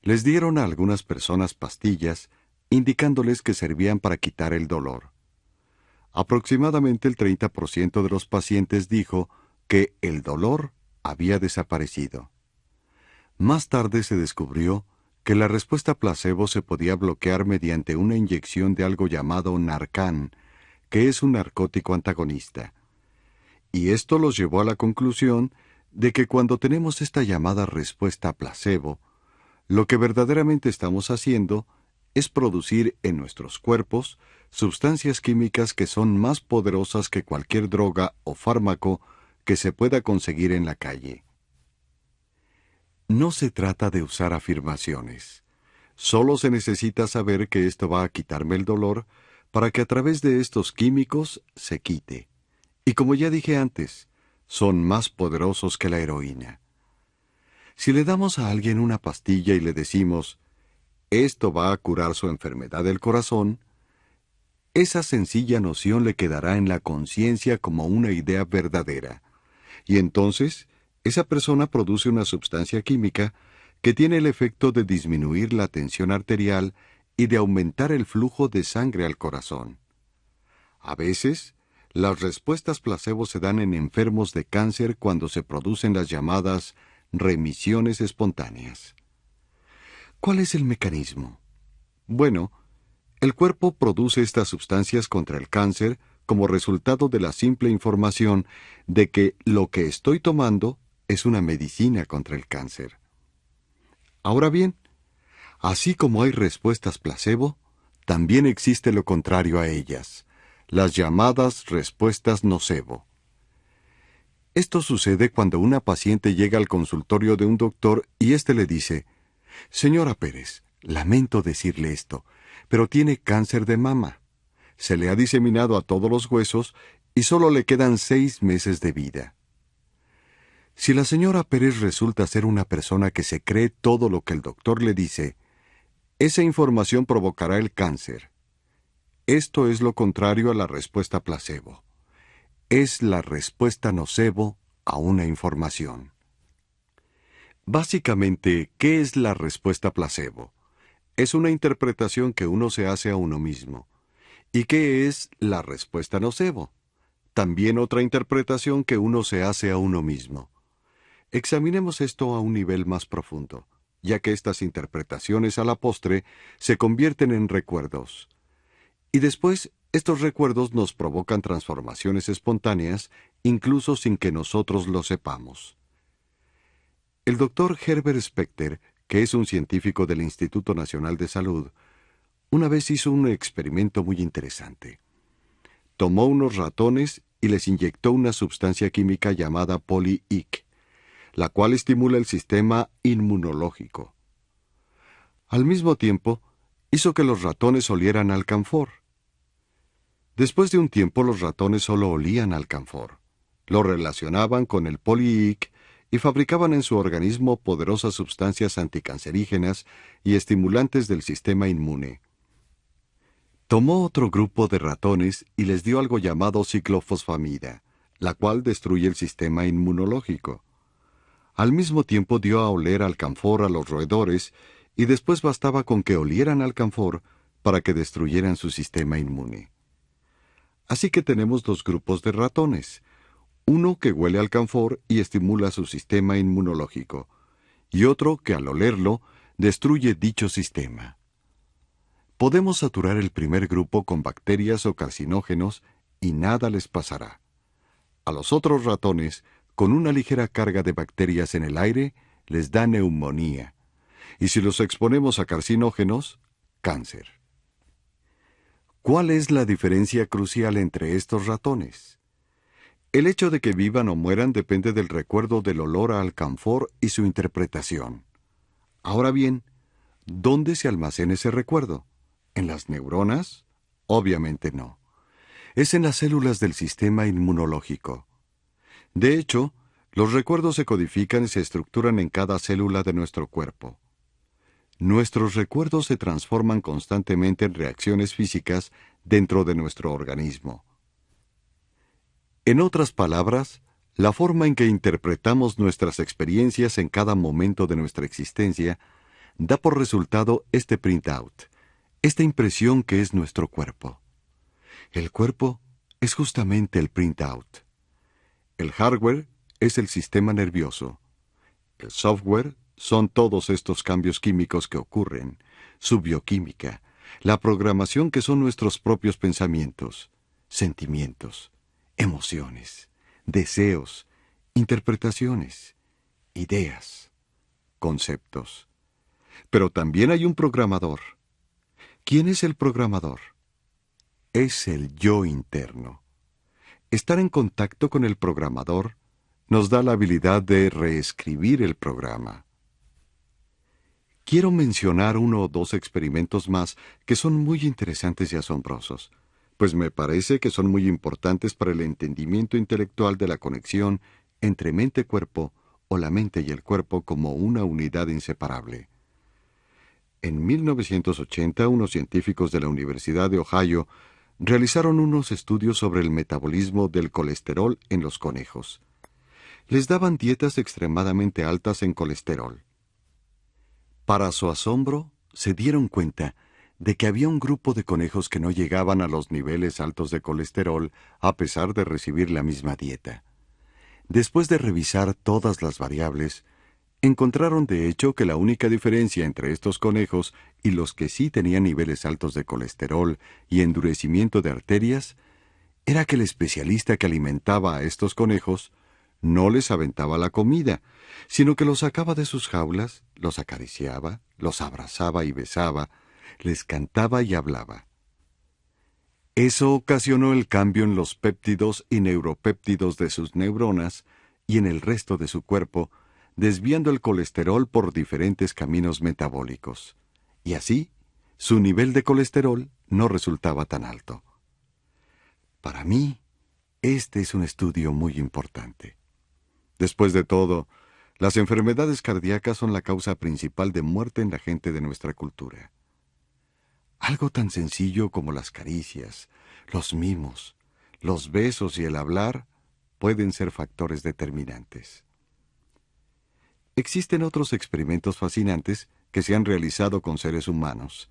Les dieron a algunas personas pastillas, indicándoles que servían para quitar el dolor. Aproximadamente el 30% de los pacientes dijo que el dolor había desaparecido. Más tarde se descubrió que la respuesta placebo se podía bloquear mediante una inyección de algo llamado Narcan, que es un narcótico antagonista. Y esto los llevó a la conclusión de que cuando tenemos esta llamada respuesta placebo, lo que verdaderamente estamos haciendo es producir en nuestros cuerpos sustancias químicas que son más poderosas que cualquier droga o fármaco que se pueda conseguir en la calle. No se trata de usar afirmaciones. Solo se necesita saber que esto va a quitarme el dolor para que a través de estos químicos se quite. Y como ya dije antes, son más poderosos que la heroína. Si le damos a alguien una pastilla y le decimos, esto va a curar su enfermedad del corazón, esa sencilla noción le quedará en la conciencia como una idea verdadera. Y entonces, esa persona produce una sustancia química que tiene el efecto de disminuir la tensión arterial y de aumentar el flujo de sangre al corazón. A veces, las respuestas placebo se dan en enfermos de cáncer cuando se producen las llamadas remisiones espontáneas. ¿Cuál es el mecanismo? Bueno, el cuerpo produce estas sustancias contra el cáncer como resultado de la simple información de que lo que estoy tomando es una medicina contra el cáncer. Ahora bien, así como hay respuestas placebo, también existe lo contrario a ellas, las llamadas respuestas nocebo. Esto sucede cuando una paciente llega al consultorio de un doctor y éste le dice, «Señora Pérez, lamento decirle esto, pero tiene cáncer de mama. Se le ha diseminado a todos los huesos y solo le quedan 6 meses de vida». Si la señora Pérez resulta ser una persona que se cree todo lo que el doctor le dice, esa información provocará el cáncer. Esto es lo contrario a la respuesta placebo. Es la respuesta nocebo a una información. Básicamente, ¿qué es la respuesta placebo? Es una interpretación que uno se hace a uno mismo. ¿Y qué es la respuesta nocebo? También otra interpretación que uno se hace a uno mismo. Examinemos esto a un nivel más profundo, ya que estas interpretaciones a la postre se convierten en recuerdos. Y después, estos recuerdos nos provocan transformaciones espontáneas, incluso sin que nosotros lo sepamos. El doctor Herbert Specter, que es un científico del Instituto Nacional de Salud, una vez hizo un experimento muy interesante. Tomó unos ratones y les inyectó una sustancia química llamada poly-IC, la cual estimula el sistema inmunológico. Al mismo tiempo, hizo que los ratones olieran alcanfor. Después de un tiempo, los ratones solo olían alcanfor. Lo relacionaban con el poly-IC y fabricaban en su organismo poderosas sustancias anticancerígenas y estimulantes del sistema inmune. Tomó otro grupo de ratones y les dio algo llamado ciclofosfamida, la cual destruye el sistema inmunológico. Al mismo tiempo dio a oler alcanfor a los roedores y después bastaba con que olieran alcanfor para que destruyeran su sistema inmune. Así que tenemos 2 grupos de ratones, uno que huele alcanfor y estimula su sistema inmunológico, y otro que al olerlo destruye dicho sistema. Podemos saturar el primer grupo con bacterias o carcinógenos y nada les pasará. A los otros ratones, con una ligera carga de bacterias en el aire, les da neumonía. Y si los exponemos a carcinógenos, cáncer. ¿Cuál es la diferencia crucial entre estos ratones? El hecho de que vivan o mueran depende del recuerdo del olor a alcanfor y su interpretación. Ahora bien, ¿dónde se almacena ese recuerdo? ¿En las neuronas? Obviamente no. Es en las células del sistema inmunológico. De hecho, los recuerdos se codifican y se estructuran en cada célula de nuestro cuerpo. Nuestros recuerdos se transforman constantemente en reacciones físicas dentro de nuestro organismo. En otras palabras, la forma en que interpretamos nuestras experiencias en cada momento de nuestra existencia da por resultado este printout, esta impresión que es nuestro cuerpo. El cuerpo es justamente el printout. El hardware es el sistema nervioso. El software son todos estos cambios químicos que ocurren, su bioquímica, la programación que son nuestros propios pensamientos, sentimientos, emociones, deseos, interpretaciones, ideas, conceptos. Pero también hay un programador. ¿Quién es el programador? Es el yo interno. Estar en contacto con el programador nos da la habilidad de reescribir el programa. Quiero mencionar uno o dos experimentos más que son muy interesantes y asombrosos, pues me parece que son muy importantes para el entendimiento intelectual de la conexión entre mente-cuerpo o la mente y el cuerpo como una unidad inseparable. En 1980, unos científicos de la Universidad de Ohio realizaron unos estudios sobre el metabolismo del colesterol en los conejos. Les daban dietas extremadamente altas en colesterol. Para su asombro, se dieron cuenta de que había un grupo de conejos que no llegaban a los niveles altos de colesterol a pesar de recibir la misma dieta. Después de revisar todas las variables, encontraron de hecho que la única diferencia entre estos conejos y los que sí tenían niveles altos de colesterol y endurecimiento de arterias era que el especialista que alimentaba a estos conejos no les aventaba la comida, sino que los sacaba de sus jaulas, los acariciaba, los abrazaba y besaba, les cantaba y hablaba. Eso ocasionó el cambio en los péptidos y neuropéptidos de sus neuronas y en el resto de su cuerpo, desviando el colesterol por diferentes caminos metabólicos. Y así, su nivel de colesterol no resultaba tan alto. Para mí, este es un estudio muy importante. Después de todo, las enfermedades cardíacas son la causa principal de muerte en la gente de nuestra cultura. Algo tan sencillo como las caricias, los mimos, los besos y el hablar pueden ser factores determinantes. Existen otros experimentos fascinantes que se han realizado con seres humanos.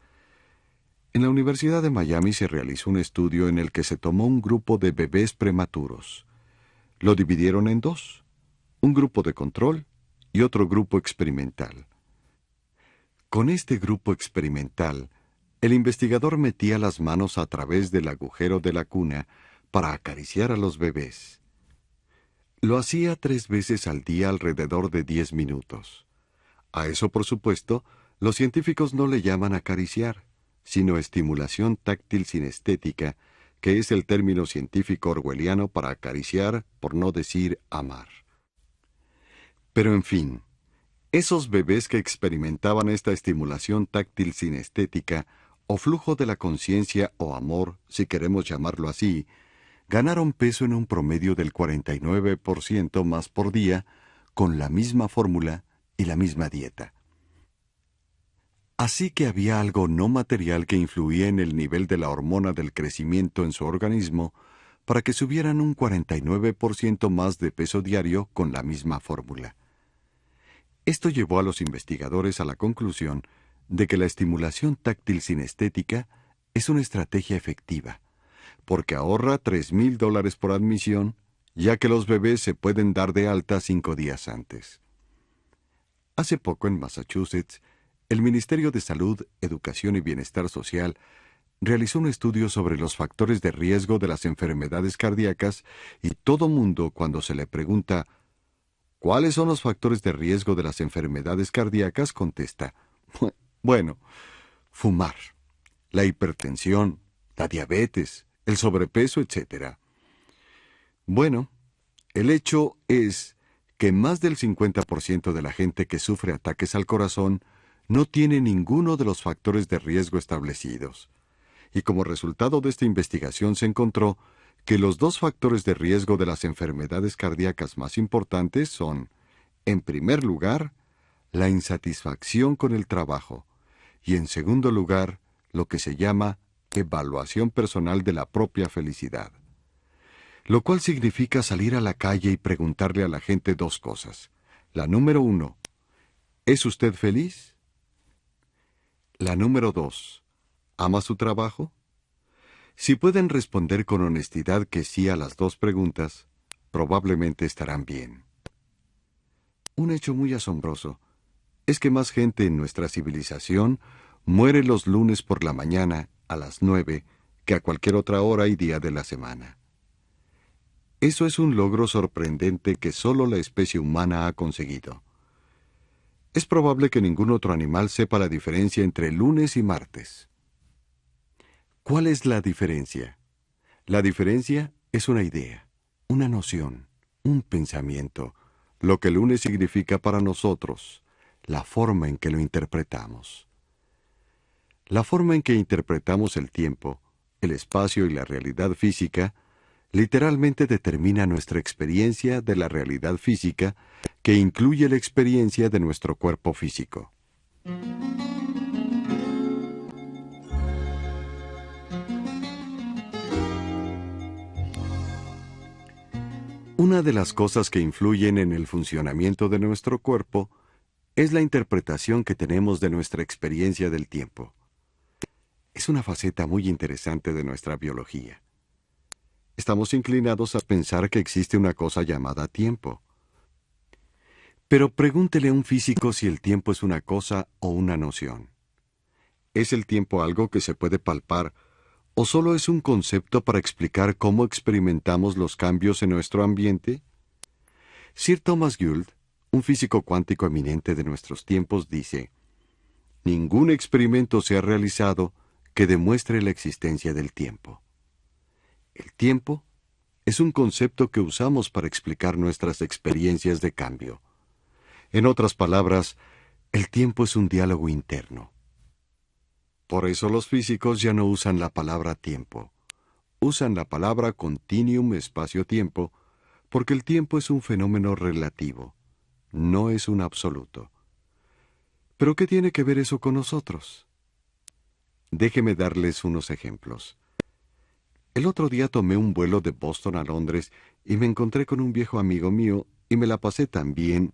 En la Universidad de Miami se realizó un estudio en el que se tomó un grupo de bebés prematuros. Lo dividieron en dos, un grupo de control y otro grupo experimental. Con este grupo experimental, el investigador metía las manos a través del agujero de la cuna para acariciar a los bebés. Lo hacía 3 veces al día alrededor de 10 minutos. A eso, por supuesto, los científicos no le llaman acariciar, sino estimulación táctil sinestética, que es el término científico orwelliano para acariciar, por no decir amar. Pero en fin, esos bebés que experimentaban esta estimulación táctil sinestética, o flujo de la conciencia o amor, si queremos llamarlo así, ganaron peso en un promedio del 49% más por día, con la misma fórmula y la misma dieta. Así que había algo no material que influía en el nivel de la hormona del crecimiento en su organismo para que subieran un 49% más de peso diario con la misma fórmula. Esto llevó a los investigadores a la conclusión de que la estimulación táctil sinestética es una estrategia efectiva, porque ahorra $3,000 por admisión, ya que los bebés se pueden dar de alta 5 días antes. Hace poco en Massachusetts, el Ministerio de Salud, Educación y Bienestar Social realizó un estudio sobre los factores de riesgo de las enfermedades cardíacas y todo mundo, cuando se le pregunta ¿Cuáles son los factores de riesgo de las enfermedades cardíacas? Contesta. Bueno, fumar, la hipertensión, la diabetes, el sobrepeso, etc. Bueno, el hecho es que más del 50% de la gente que sufre ataques al corazón no tiene ninguno de los factores de riesgo establecidos. Y como resultado de esta investigación se encontró que los dos factores de riesgo de las enfermedades cardíacas más importantes son, en primer lugar, la insatisfacción con el trabajo, y en segundo lugar, lo que se llama evaluación personal de la propia felicidad. Lo cual significa salir a la calle y preguntarle a la gente dos cosas. La número 1, ¿es usted feliz? La número 2, ¿ama su trabajo? Si pueden responder con honestidad que sí a las dos preguntas, probablemente estarán bien. Un hecho muy asombroso es que más gente en nuestra civilización muere los lunes por la mañana a las 9 que a cualquier otra hora y día de la semana. Eso es un logro sorprendente que solo la especie humana ha conseguido. Es probable que ningún otro animal sepa la diferencia entre lunes y martes. ¿Cuál es la diferencia? La diferencia es una idea, una noción, un pensamiento, lo que el lunes significa para nosotros, la forma en que lo interpretamos. La forma en que interpretamos el tiempo, el espacio y la realidad física literalmente determina nuestra experiencia de la realidad física, que incluye la experiencia de nuestro cuerpo físico. Una de las cosas que influyen en el funcionamiento de nuestro cuerpo es la interpretación que tenemos de nuestra experiencia del tiempo. Es una faceta muy interesante de nuestra biología. Estamos inclinados a pensar que existe una cosa llamada tiempo. Pero pregúntele a un físico si el tiempo es una cosa o una noción. ¿Es el tiempo algo que se puede palpar o solo es un concepto para explicar cómo experimentamos los cambios en nuestro ambiente? Sir Thomas Gould, un físico cuántico eminente de nuestros tiempos, dice: ningún experimento se ha realizado que demuestre la existencia del tiempo. El tiempo es un concepto que usamos para explicar nuestras experiencias de cambio. En otras palabras, el tiempo es un diálogo interno. Por eso los físicos ya no usan la palabra tiempo. Usan la palabra continuum espacio-tiempo, porque el tiempo es un fenómeno relativo, no es un absoluto. ¿Pero qué tiene que ver eso con nosotros? Déjeme darles unos ejemplos. El otro día tomé un vuelo de Boston a Londres y me encontré con un viejo amigo mío y me la pasé tan bien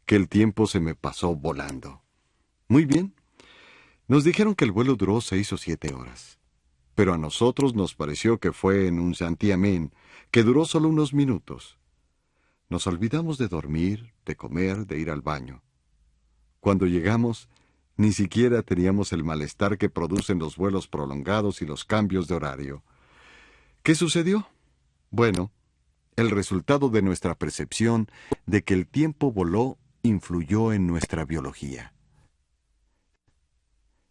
que el tiempo se me pasó volando. Muy bien. Nos dijeron que el vuelo duró 6 o 7 horas. Pero a nosotros nos pareció que fue en un santiamén, que duró solo unos minutos. Nos olvidamos de dormir, de comer, de ir al baño. Cuando llegamos, ni siquiera teníamos el malestar que producen los vuelos prolongados y los cambios de horario. ¿Qué sucedió? Bueno, el resultado de nuestra percepción de que el tiempo voló influyó en nuestra biología.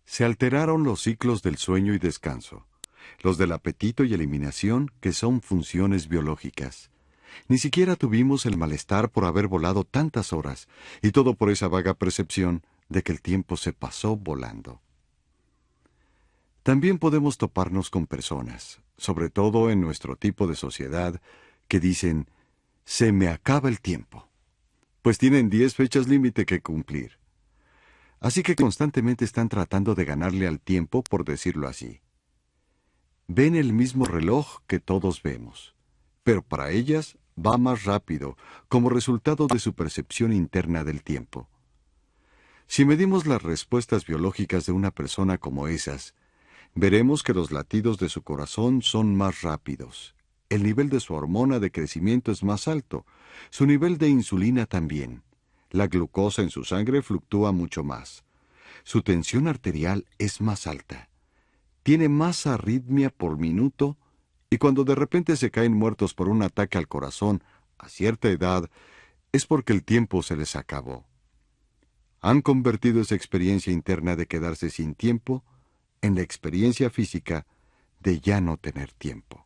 Se alteraron los ciclos del sueño y descanso, los del apetito y eliminación, que son funciones biológicas. Ni siquiera tuvimos el malestar por haber volado tantas horas, y todo por esa vaga percepción de que el tiempo se pasó volando. También podemos toparnos con personas, sobre todo en nuestro tipo de sociedad, que dicen: se me acaba el tiempo, pues tienen 10 fechas límite que cumplir. Así que constantemente están tratando de ganarle al tiempo, por decirlo así. Ven el mismo reloj que todos vemos, pero para ellas va más rápido, como resultado de su percepción interna del tiempo. Si medimos las respuestas biológicas de una persona como esas, veremos que los latidos de su corazón son más rápidos, el nivel de su hormona de crecimiento es más alto, su nivel de insulina también. La glucosa en su sangre fluctúa mucho más. Su tensión arterial es más alta. Tiene más arritmia por minuto, y cuando de repente se caen muertos por un ataque al corazón a cierta edad, es porque el tiempo se les acabó. Han convertido esa experiencia interna de quedarse sin tiempo en la experiencia física de ya no tener tiempo.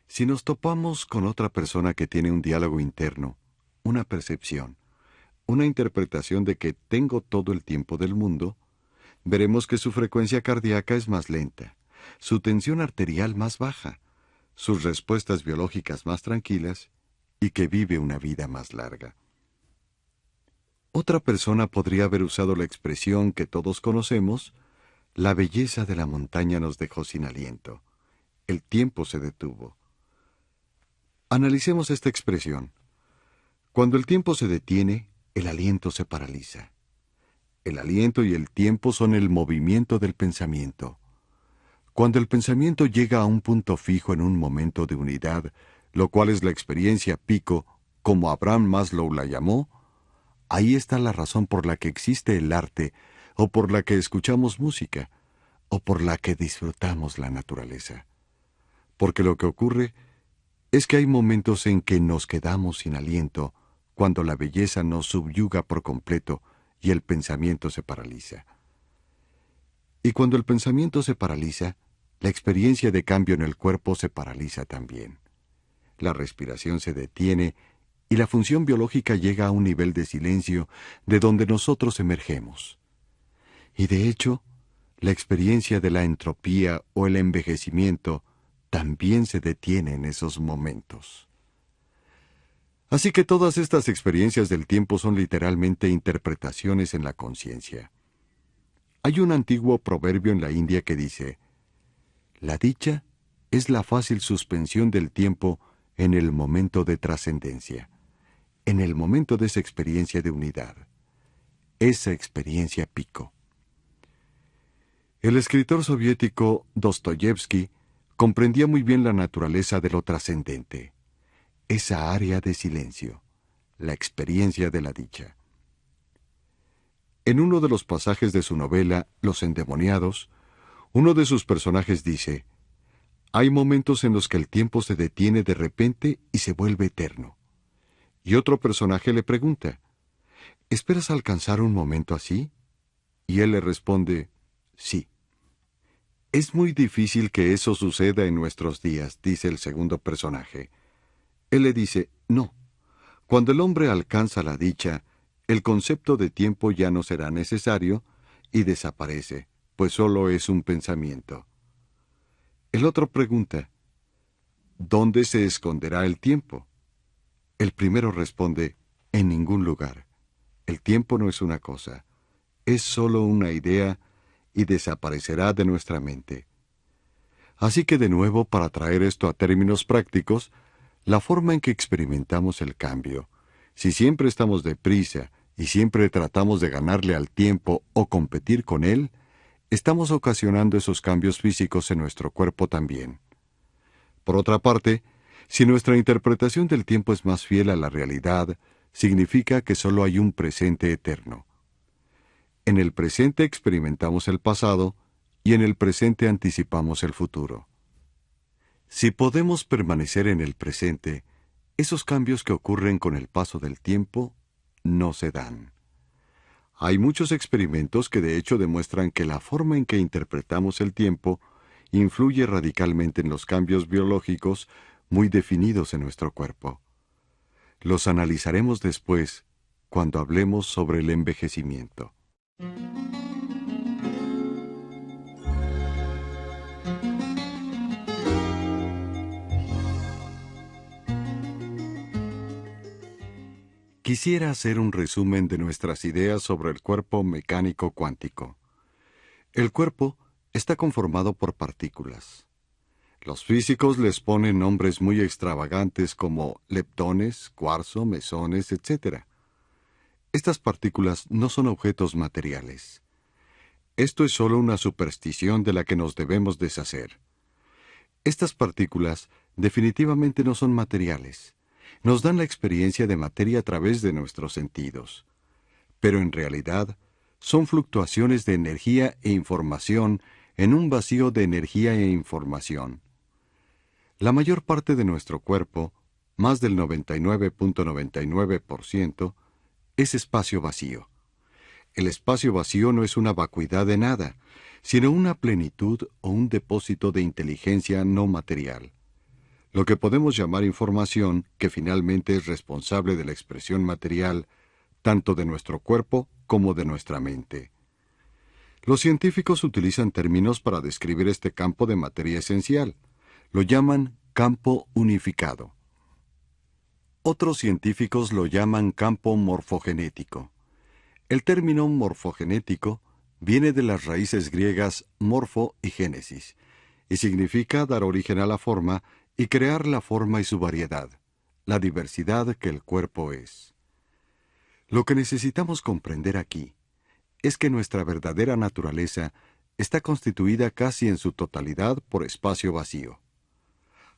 Si nos topamos con otra persona que tiene un diálogo interno, una percepción, una interpretación de que tengo todo el tiempo del mundo, veremos que su frecuencia cardíaca es más lenta, su tensión arterial más baja, sus respuestas biológicas más tranquilas y que vive una vida más larga. Otra persona podría haber usado la expresión que todos conocemos: la belleza de la montaña nos dejó sin aliento. El tiempo se detuvo. Analicemos esta expresión. Cuando el tiempo se detiene, el aliento se paraliza. El aliento y el tiempo son el movimiento del pensamiento. Cuando el pensamiento llega a un punto fijo en un momento de unidad, lo cual es la experiencia pico, como Abraham Maslow la llamó, ahí está la razón por la que existe el arte, o por la que escuchamos música, o por la que disfrutamos la naturaleza. Porque lo que ocurre es que hay momentos en que nos quedamos sin aliento, cuando la belleza nos subyuga por completo y el pensamiento se paraliza. Y cuando el pensamiento se paraliza, la experiencia de cambio en el cuerpo se paraliza también. La respiración se detiene y la función biológica llega a un nivel de silencio de donde nosotros emergemos. Y de hecho, la experiencia de la entropía o el envejecimiento también se detiene en esos momentos. Así que todas estas experiencias del tiempo son literalmente interpretaciones en la conciencia. Hay un antiguo proverbio en la India que dice: la dicha es la fácil suspensión del tiempo en el momento de trascendencia, en el momento de esa experiencia de unidad, esa experiencia pico. El escritor soviético Dostoyevsky comprendía muy bien la naturaleza de lo trascendente, esa área de silencio, la experiencia de la dicha. En uno de los pasajes de su novela Los endemoniados, uno de sus personajes dice: hay momentos en los que el tiempo se detiene de repente y se vuelve eterno. Y otro personaje le pregunta: ¿esperas alcanzar un momento así? Y él le responde: sí. Es muy difícil que eso suceda en nuestros días, dice el segundo personaje. Él le dice: no. Cuando el hombre alcanza la dicha, el concepto de tiempo ya no será necesario y desaparece, pues solo es un pensamiento. El otro pregunta: ¿dónde se esconderá el tiempo? El primero responde: en ningún lugar. El tiempo no es una cosa, es solo una idea y desaparecerá de nuestra mente. Así que de nuevo, para traer esto a términos prácticos, la forma en que experimentamos el cambio, si siempre estamos deprisa y siempre tratamos de ganarle al tiempo o competir con él, estamos ocasionando esos cambios físicos en nuestro cuerpo también. Por otra parte, si nuestra interpretación del tiempo es más fiel a la realidad, significa que solo hay un presente eterno. En el presente experimentamos el pasado y en el presente anticipamos el futuro. Si podemos permanecer en el presente, esos cambios que ocurren con el paso del tiempo no se dan. Hay muchos experimentos que de hecho demuestran que la forma en que interpretamos el tiempo influye radicalmente en los cambios biológicos muy definidos en nuestro cuerpo. Los analizaremos después, cuando hablemos sobre el envejecimiento. Quisiera hacer un resumen de nuestras ideas sobre el cuerpo mecánico cuántico. El cuerpo está conformado por partículas. Los físicos les ponen nombres muy extravagantes como leptones, cuarzo, mesones, etc. Estas partículas no son objetos materiales. Esto es solo una superstición de la que nos debemos deshacer. Estas partículas definitivamente no son materiales. Nos dan la experiencia de materia a través de nuestros sentidos. Pero en realidad, son fluctuaciones de energía e información en un vacío de energía e información. La mayor parte de nuestro cuerpo, más del 99.99%, es espacio vacío. El espacio vacío no es una vacuidad de nada, sino una plenitud o un depósito de inteligencia no material. Lo que podemos llamar información, que finalmente es responsable de la expresión material, tanto de nuestro cuerpo como de nuestra mente. Los científicos utilizan términos para describir este campo de materia esencial. Lo llaman campo unificado. Otros científicos lo llaman campo morfogenético. El término morfogenético viene de las raíces griegas morfo y génesis, y significa dar origen a la forma y crear la forma y su variedad, la diversidad que el cuerpo es. Lo que necesitamos comprender aquí es que nuestra verdadera naturaleza está constituida casi en su totalidad por espacio vacío.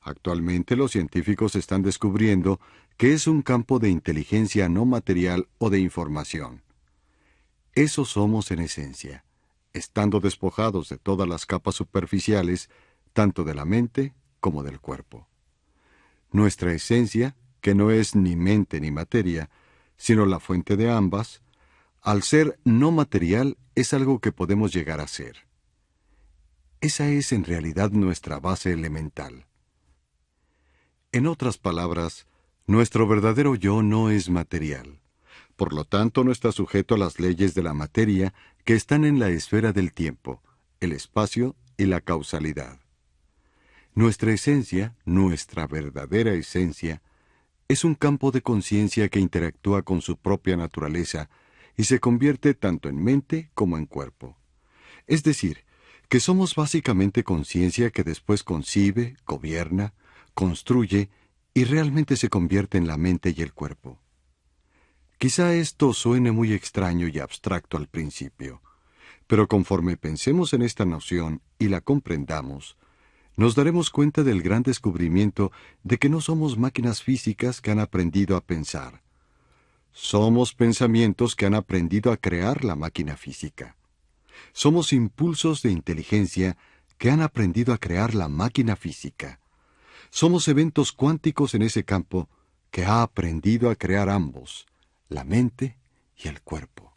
Actualmente los científicos están descubriendo que es un campo de inteligencia no material o de información. Eso somos en esencia, estando despojados de todas las capas superficiales, tanto de la mente como del cuerpo. Nuestra esencia, que no es ni mente ni materia, sino la fuente de ambas, al ser no material es algo que podemos llegar a ser. Esa es en realidad nuestra base elemental. En otras palabras, nuestro verdadero yo no es material. Por lo tanto, no está sujeto a las leyes de la materia que están en la esfera del tiempo, el espacio y la causalidad. Nuestra esencia, nuestra verdadera esencia, es un campo de conciencia que interactúa con su propia naturaleza y se convierte tanto en mente como en cuerpo. Es decir, que somos básicamente conciencia que después concibe, gobierna, construye y realmente se convierte en la mente y el cuerpo. Quizá esto suene muy extraño y abstracto al principio, pero conforme pensemos en esta noción y la comprendamos, nos daremos cuenta del gran descubrimiento de que no somos máquinas físicas que han aprendido a pensar. Somos pensamientos que han aprendido a crear la máquina física. Somos impulsos de inteligencia que han aprendido a crear la máquina física. Somos eventos cuánticos en ese campo que ha aprendido a crear ambos, la mente y el cuerpo.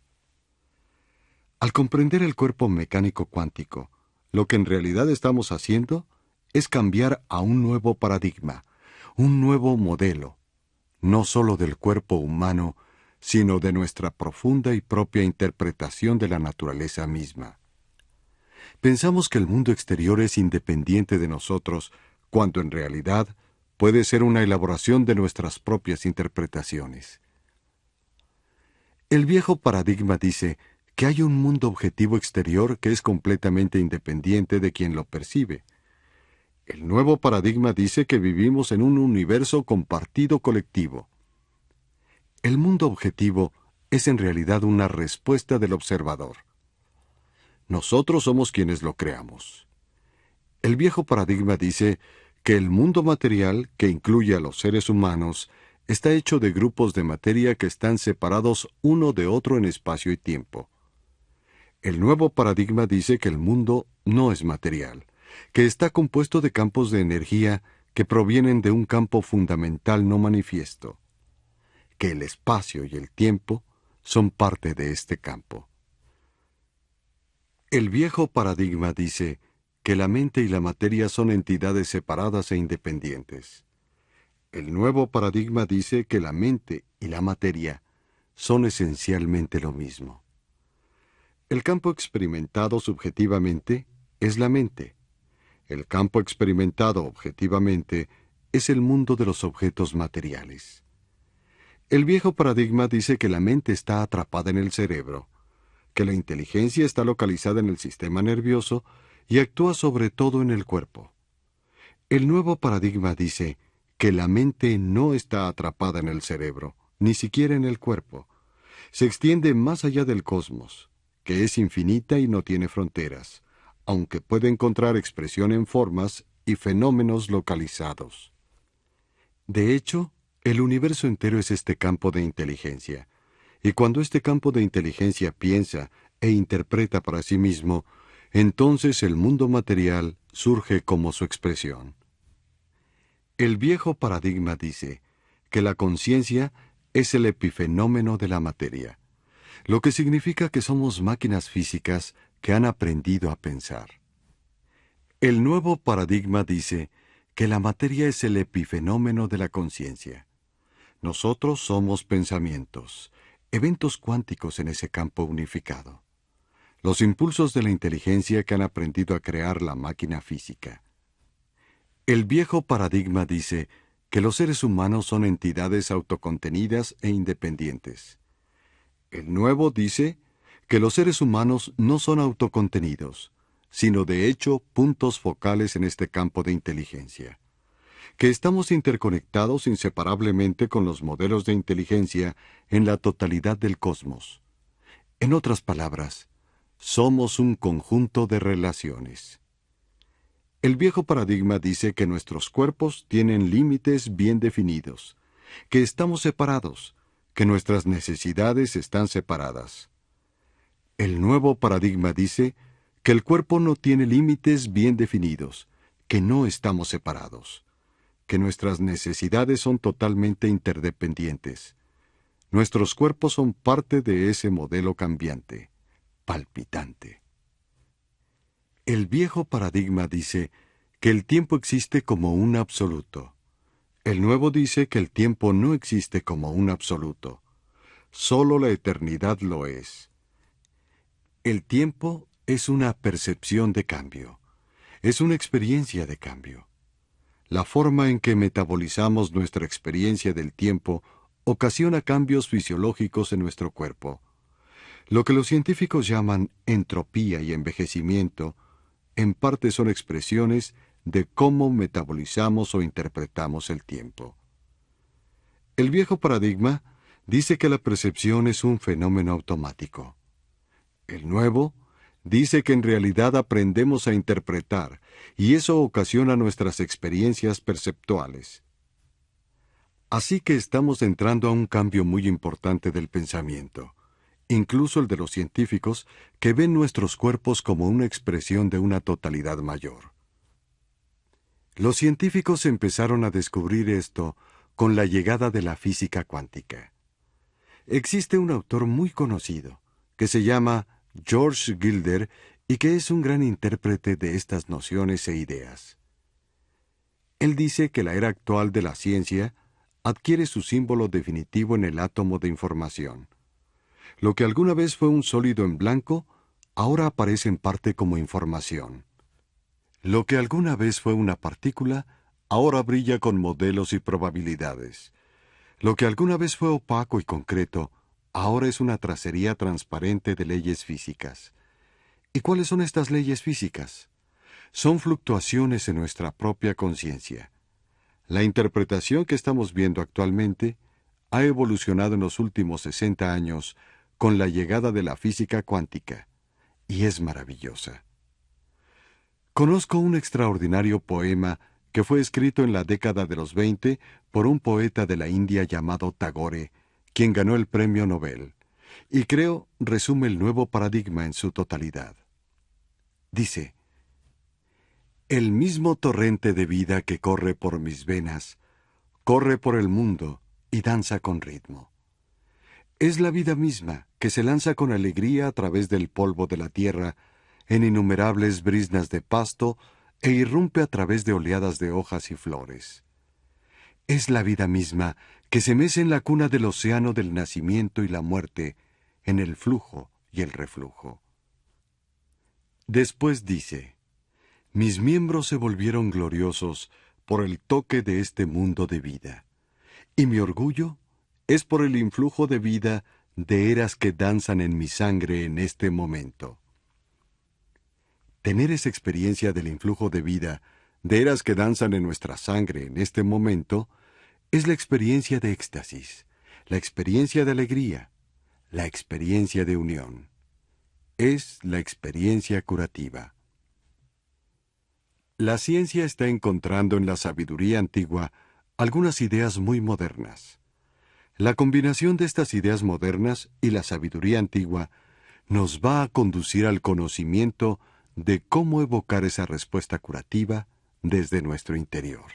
Al comprender el cuerpo mecánico cuántico, lo que en realidad estamos haciendo es cambiar a un nuevo paradigma, un nuevo modelo, no solo del cuerpo humano, sino de nuestra profunda y propia interpretación de la naturaleza misma. Pensamos que el mundo exterior es independiente de nosotros, cuando en realidad puede ser una elaboración de nuestras propias interpretaciones. El viejo paradigma dice que hay un mundo objetivo exterior que es completamente independiente de quien lo percibe. El nuevo paradigma dice que vivimos en un universo compartido colectivo. El mundo objetivo es en realidad una respuesta del observador. Nosotros somos quienes lo creamos. El viejo paradigma dice que el mundo material, que incluye a los seres humanos, está hecho de grupos de materia que están separados uno de otro en espacio y tiempo. El nuevo paradigma dice que el mundo no es material, que está compuesto de campos de energía que provienen de un campo fundamental no manifiesto, que el espacio y el tiempo son parte de este campo. El viejo paradigma dice que la mente y la materia son entidades separadas e independientes. El nuevo paradigma dice que la mente y la materia son esencialmente lo mismo. El campo experimentado subjetivamente es la mente. El campo experimentado objetivamente es el mundo de los objetos materiales. El viejo paradigma dice que la mente está atrapada en el cerebro, que la inteligencia está localizada en el sistema nervioso y actúa sobre todo en el cuerpo. El nuevo paradigma dice que la mente no está atrapada en el cerebro, ni siquiera en el cuerpo. Se extiende más allá del cosmos, que es infinita y no tiene fronteras, aunque puede encontrar expresión en formas y fenómenos localizados. De hecho, el universo entero es este campo de inteligencia, y cuando este campo de inteligencia piensa e interpreta para sí mismo, entonces el mundo material surge como su expresión. El viejo paradigma dice que la conciencia es el epifenómeno de la materia, lo que significa que somos máquinas físicas que han aprendido a pensar. El nuevo paradigma dice que la materia es el epifenómeno de la conciencia. Nosotros somos pensamientos, eventos cuánticos en ese campo unificado. Los impulsos de la inteligencia que han aprendido a crear la máquina física. El viejo paradigma dice que los seres humanos son entidades autocontenidas e independientes. El nuevo dice que los seres humanos no son autocontenidos, sino de hecho puntos focales en este campo de inteligencia, que estamos interconectados inseparablemente con los modelos de inteligencia en la totalidad del cosmos. En otras palabras, somos un conjunto de relaciones. El viejo paradigma dice que nuestros cuerpos tienen límites bien definidos, que estamos separados, que nuestras necesidades están separadas. El nuevo paradigma dice que el cuerpo no tiene límites bien definidos, que no estamos separados, que nuestras necesidades son totalmente interdependientes. Nuestros cuerpos son parte de ese modelo cambiante, palpitante. El viejo paradigma dice que el tiempo existe como un absoluto. El nuevo dice que el tiempo no existe como un absoluto. Solo la eternidad lo es. El tiempo es una percepción de cambio. Es una experiencia de cambio. La forma en que metabolizamos nuestra experiencia del tiempo ocasiona cambios fisiológicos en nuestro cuerpo. Lo que los científicos llaman entropía y envejecimiento, en parte son expresiones de cómo metabolizamos o interpretamos el tiempo. El viejo paradigma dice que la percepción es un fenómeno automático. El nuevo dice que en realidad aprendemos a interpretar, y eso ocasiona nuestras experiencias perceptuales. Así que estamos entrando a un cambio muy importante del pensamiento, incluso el de los científicos, que ven nuestros cuerpos como una expresión de una totalidad mayor. Los científicos empezaron a descubrir esto con la llegada de la física cuántica. Existe un autor muy conocido, que se llama George Gilder, y que es un gran intérprete de estas nociones e ideas. Él dice que la era actual de la ciencia adquiere su símbolo definitivo en el átomo de información. Lo que alguna vez fue un sólido en blanco, ahora aparece en parte como información. Lo que alguna vez fue una partícula, ahora brilla con modelos y probabilidades. Lo que alguna vez fue opaco y concreto, ahora es una tracería transparente de leyes físicas. ¿Y cuáles son estas leyes físicas? Son fluctuaciones en nuestra propia conciencia. La interpretación que estamos viendo actualmente ha evolucionado en los últimos 60 años con la llegada de la física cuántica, y es maravillosa. Conozco un extraordinario poema que fue escrito en la década de los 20 por un poeta de la India llamado Tagore, quien ganó el premio Nobel, y creo resume el nuevo paradigma en su totalidad. Dice: el mismo torrente de vida que corre por mis venas, corre por el mundo y danza con ritmo. Es la vida misma que se lanza con alegría a través del polvo de la tierra, en innumerables briznas de pasto, e irrumpe a través de oleadas de hojas y flores. Es la vida misma que se mece en la cuna del océano del nacimiento y la muerte, en el flujo y el reflujo. Después dice: mis miembros se volvieron gloriosos por el toque de este mundo de vida, y mi orgullo es por el influjo de vida de eras que danzan en mi sangre en este momento. Tener esa experiencia del influjo de vida de eras que danzan en nuestra sangre en este momento es la experiencia de éxtasis, la experiencia de alegría, la experiencia de unión. Es la experiencia curativa. La ciencia está encontrando en la sabiduría antigua algunas ideas muy modernas. La combinación de estas ideas modernas y la sabiduría antigua nos va a conducir al conocimiento de cómo evocar esa respuesta curativa desde nuestro interior.